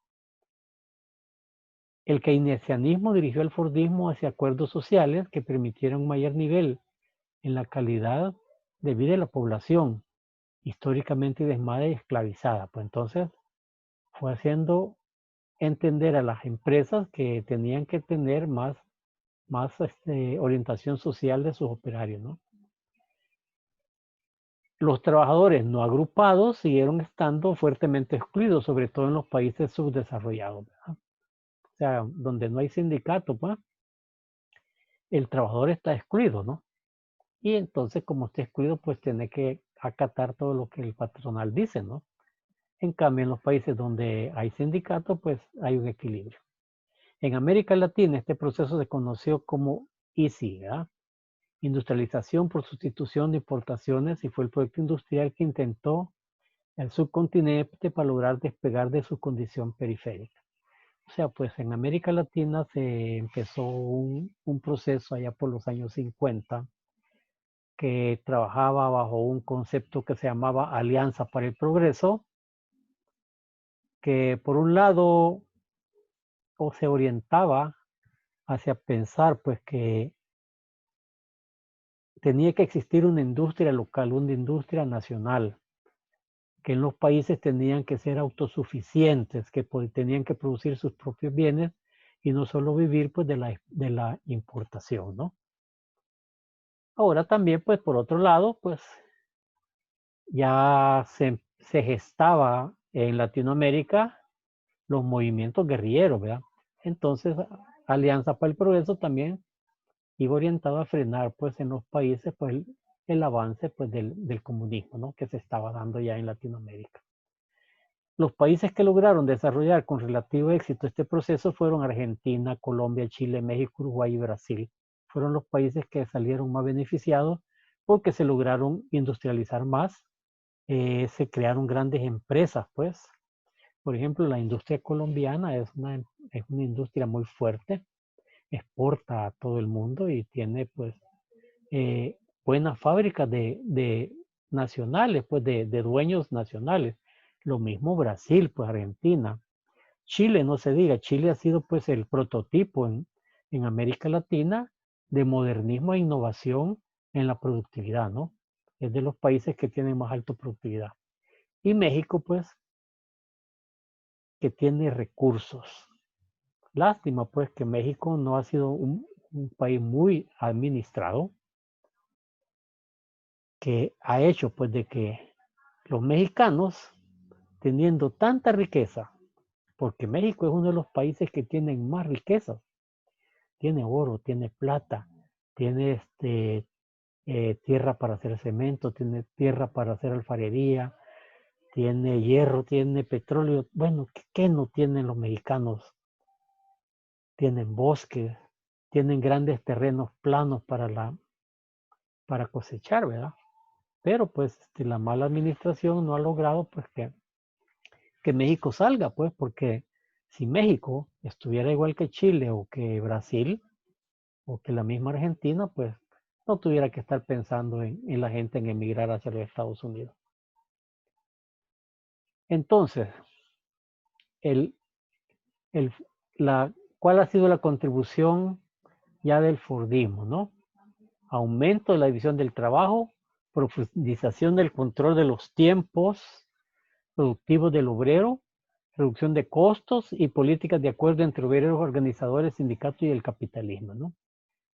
Speaker 5: El keynesianismo dirigió el Fordismo hacia acuerdos sociales que permitieran un mayor nivel en la calidad de vida de la población, históricamente diezmada y esclavizada. Pues entonces fue haciendo entender a las empresas que tenían que tener más orientación social de sus operarios, ¿no? Los trabajadores no agrupados siguieron estando fuertemente excluidos, sobre todo en los países subdesarrollados, ¿verdad? O sea, donde no hay sindicato, pues, el trabajador está excluido, ¿no? Y entonces, como está excluido, pues tiene que acatar todo lo que el patronal dice, ¿no? En cambio, en los países donde hay sindicato, pues hay un equilibrio. En América Latina, este proceso se conoció como EASY, ¿verdad? industrialización por sustitución de importaciones y fue el proyecto industrial que intentó el subcontinente para lograr despegar de su condición periférica. O sea, pues en América Latina se empezó un proceso allá por los años 50 que trabajaba bajo un concepto que se llamaba Alianza para el Progreso, que por un lado o se orientaba hacia pensar pues que tenía que existir una industria local, una industria nacional, que en los países tenían que ser autosuficientes, que tenían que producir sus propios bienes y no solo vivir pues de la importación, ¿no? Ahora también pues por otro lado pues ya se gestaba en Latinoamérica los movimientos guerrilleros, ¿verdad? Entonces Alianza para el Progreso también iba orientado a frenar pues en los países pues el avance pues del comunismo, ¿no? Que se estaba dando ya en Latinoamérica. Los países que lograron desarrollar con relativo éxito este proceso fueron Argentina, Colombia, Chile, México, Uruguay y Brasil. Fueron los países que salieron más beneficiados porque se lograron industrializar más, se crearon grandes empresas, pues. Por ejemplo, la industria colombiana es una industria muy fuerte, exporta a todo el mundo y tiene pues buenas fábricas de nacionales, pues de dueños nacionales. Lo mismo Brasil, pues Argentina. Chile, no se diga, Chile ha sido pues el prototipo en América Latina de modernismo e innovación en la productividad, ¿no? Es de los países que tienen más alta productividad. Y México, pues, que tiene recursos. Lástima, pues, que México no ha sido un país muy administrado, que ha hecho, pues, de que los mexicanos, teniendo tanta riqueza, porque México es uno de los países que tienen más riquezas, tiene oro, tiene plata, tiene tierra para hacer cemento, tiene tierra para hacer alfarería, tiene hierro, tiene petróleo. Bueno, ¿qué no tienen los mexicanos? Tienen bosques, tienen grandes terrenos planos para cosechar, ¿verdad? Pero pues la mala administración no ha logrado pues que México salga, pues, porque si México estuviera igual que Chile o que Brasil o que la misma Argentina, pues no tuviera que estar pensando en la gente en emigrar hacia los Estados Unidos. Entonces, ¿cuál ha sido la contribución ya del Fordismo, no? Aumento de la división del trabajo, profundización del control de los tiempos productivos del obrero, reducción de costos y políticas de acuerdo entre obreros, organizadores, sindicatos y el capitalismo, ¿no?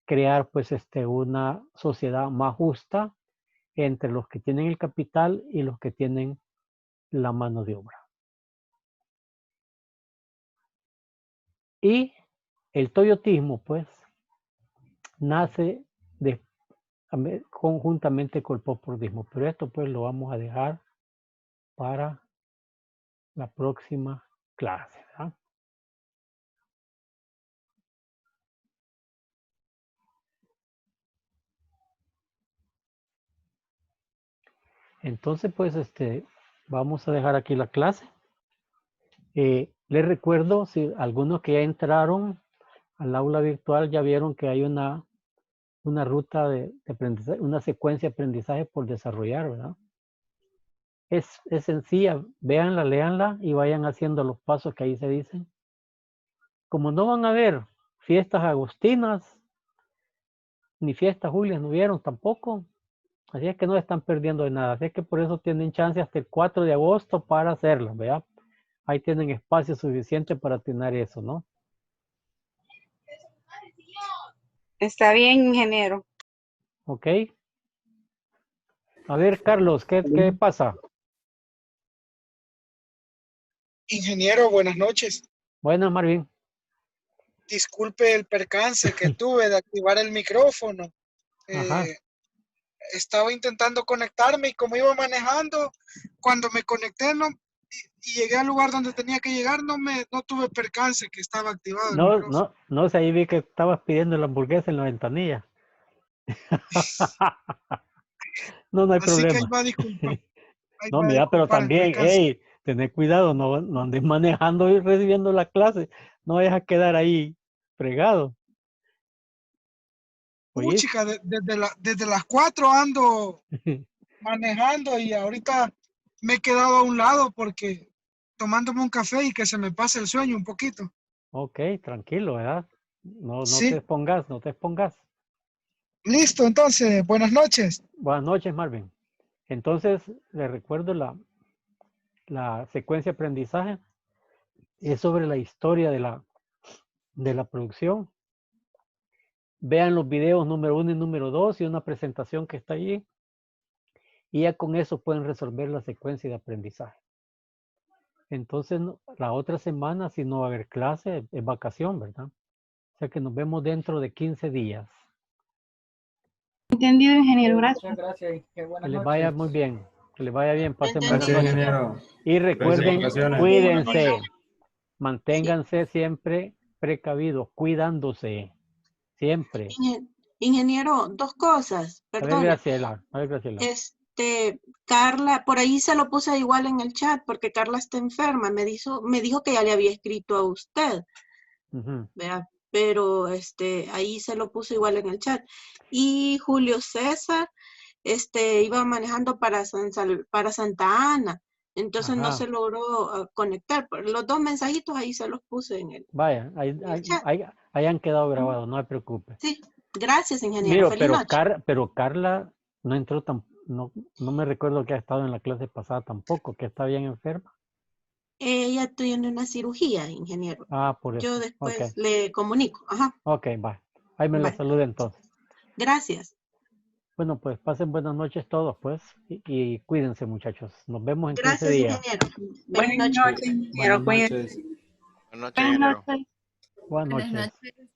Speaker 5: Crear pues una sociedad más justa entre los que tienen el capital y los que tienen la mano de obra. Y el toyotismo pues nace conjuntamente con el popordismo, pero esto pues lo vamos a dejar para la próxima clase, ¿verdad? Entonces, pues, vamos a dejar aquí la clase. Les recuerdo, si algunos que ya entraron al aula virtual ya vieron que hay una ruta de aprendizaje, una secuencia de aprendizaje por desarrollar, ¿verdad? Es sencilla, véanla, léanla y vayan haciendo los pasos que ahí se dicen. Como no van a haber fiestas agustinas, ni fiestas julias no vieron tampoco, así es que no están perdiendo de nada, así es que por eso tienen chance hasta el 4 de agosto para hacerlo, ¿verdad? Ahí tienen espacio suficiente para tener eso, ¿no?
Speaker 3: Está bien, ingeniero.
Speaker 5: Ok. A ver, Carlos, ¿qué pasa?
Speaker 2: Ingeniero, buenas noches.
Speaker 5: Buenas, Marvin.
Speaker 2: Disculpe el percance que tuve de activar el micrófono. Estaba intentando conectarme y como iba manejando, cuando me conecté y llegué al lugar donde tenía que llegar, no tuve percance que estaba activado el micrófono.
Speaker 5: No sé, ahí vi que estabas pidiendo la hamburguesa en la ventanilla. No, no hay
Speaker 2: Así que ahí
Speaker 5: problema.
Speaker 2: va a disculpar. Ahí
Speaker 5: No,
Speaker 2: va a
Speaker 5: mira, pero
Speaker 2: disculpar el
Speaker 5: también,
Speaker 2: percance.
Speaker 5: hey, tened cuidado, no andes manejando y recibiendo la clase. No vayas a quedar ahí fregado. ¿Oís?
Speaker 2: Chica, desde las 4 ando manejando y ahorita me he quedado a un lado porque tomándome un café y que se me pase el sueño un poquito.
Speaker 5: Ok, tranquilo, ¿verdad? No te
Speaker 2: Sí,
Speaker 5: expongas, no te expongas.
Speaker 2: listo, entonces, buenas noches.
Speaker 5: Buenas noches, Marvin. Entonces, le recuerdo la secuencia de aprendizaje. Es sobre la historia de la producción. Vean los videos número 1 y número 2 y una presentación que está allí. Y ya con eso pueden resolver la secuencia de aprendizaje. Entonces, la otra semana, si no va a haber clase, es vacación, ¿verdad? O sea que nos vemos dentro de 15 días.
Speaker 1: Entendido, ingeniero, gracias.
Speaker 10: Muchas gracias y qué
Speaker 5: Que
Speaker 10: buenas
Speaker 5: les vaya
Speaker 10: noches.
Speaker 5: muy bien. Que les vaya bien. Pasen buenas
Speaker 10: Gracias,
Speaker 5: noches.
Speaker 10: ingeniero.
Speaker 5: Y recuerden,
Speaker 10: Felices vacaciones.
Speaker 5: cuídense. Manténganse siempre precavidos, cuidándose. Siempre.
Speaker 13: Ingeniero, dos cosas,
Speaker 5: A ver,
Speaker 13: perdone.
Speaker 5: Graciela. A ver, Graciela.
Speaker 13: Carla, por ahí se lo puse igual en el chat porque Carla está enferma. Me dijo que ya le había escrito a usted, ¿verdad? Pero ahí se lo puse igual en el chat. Y Julio César, iba manejando para Santa Ana, entonces no
Speaker 5: Ajá.
Speaker 13: se logró conectar. Los dos mensajitos ahí se los puse en el
Speaker 5: Vaya,
Speaker 13: chat.
Speaker 5: ahí han quedado grabados, no se preocupe.
Speaker 13: Sí, gracias, ingeniero.
Speaker 5: Miro,
Speaker 13: Feliz noche.
Speaker 5: pero Carla no entró no me recuerdo que ha estado en la clase pasada tampoco, que está bien enferma.
Speaker 13: Ella tiene una cirugía, ingeniero.
Speaker 5: Ah, por eso.
Speaker 13: Yo después
Speaker 5: Ok.
Speaker 13: le comunico. Ajá.
Speaker 5: Ok, va. Ahí me la
Speaker 13: Bye.
Speaker 5: salude entonces.
Speaker 13: Gracias.
Speaker 5: Bueno, pues pasen buenas noches todos, pues, y cuídense, muchachos. Nos vemos en 15
Speaker 13: Gracias,
Speaker 5: días.
Speaker 13: ingeniero.
Speaker 3: Buenas noches, ingeniero.
Speaker 10: Buenas
Speaker 3: Cuídense.
Speaker 10: noches.
Speaker 12: Buenas noches, ingeniero.
Speaker 5: Buenas
Speaker 4: Buenas
Speaker 5: noches.
Speaker 4: noches.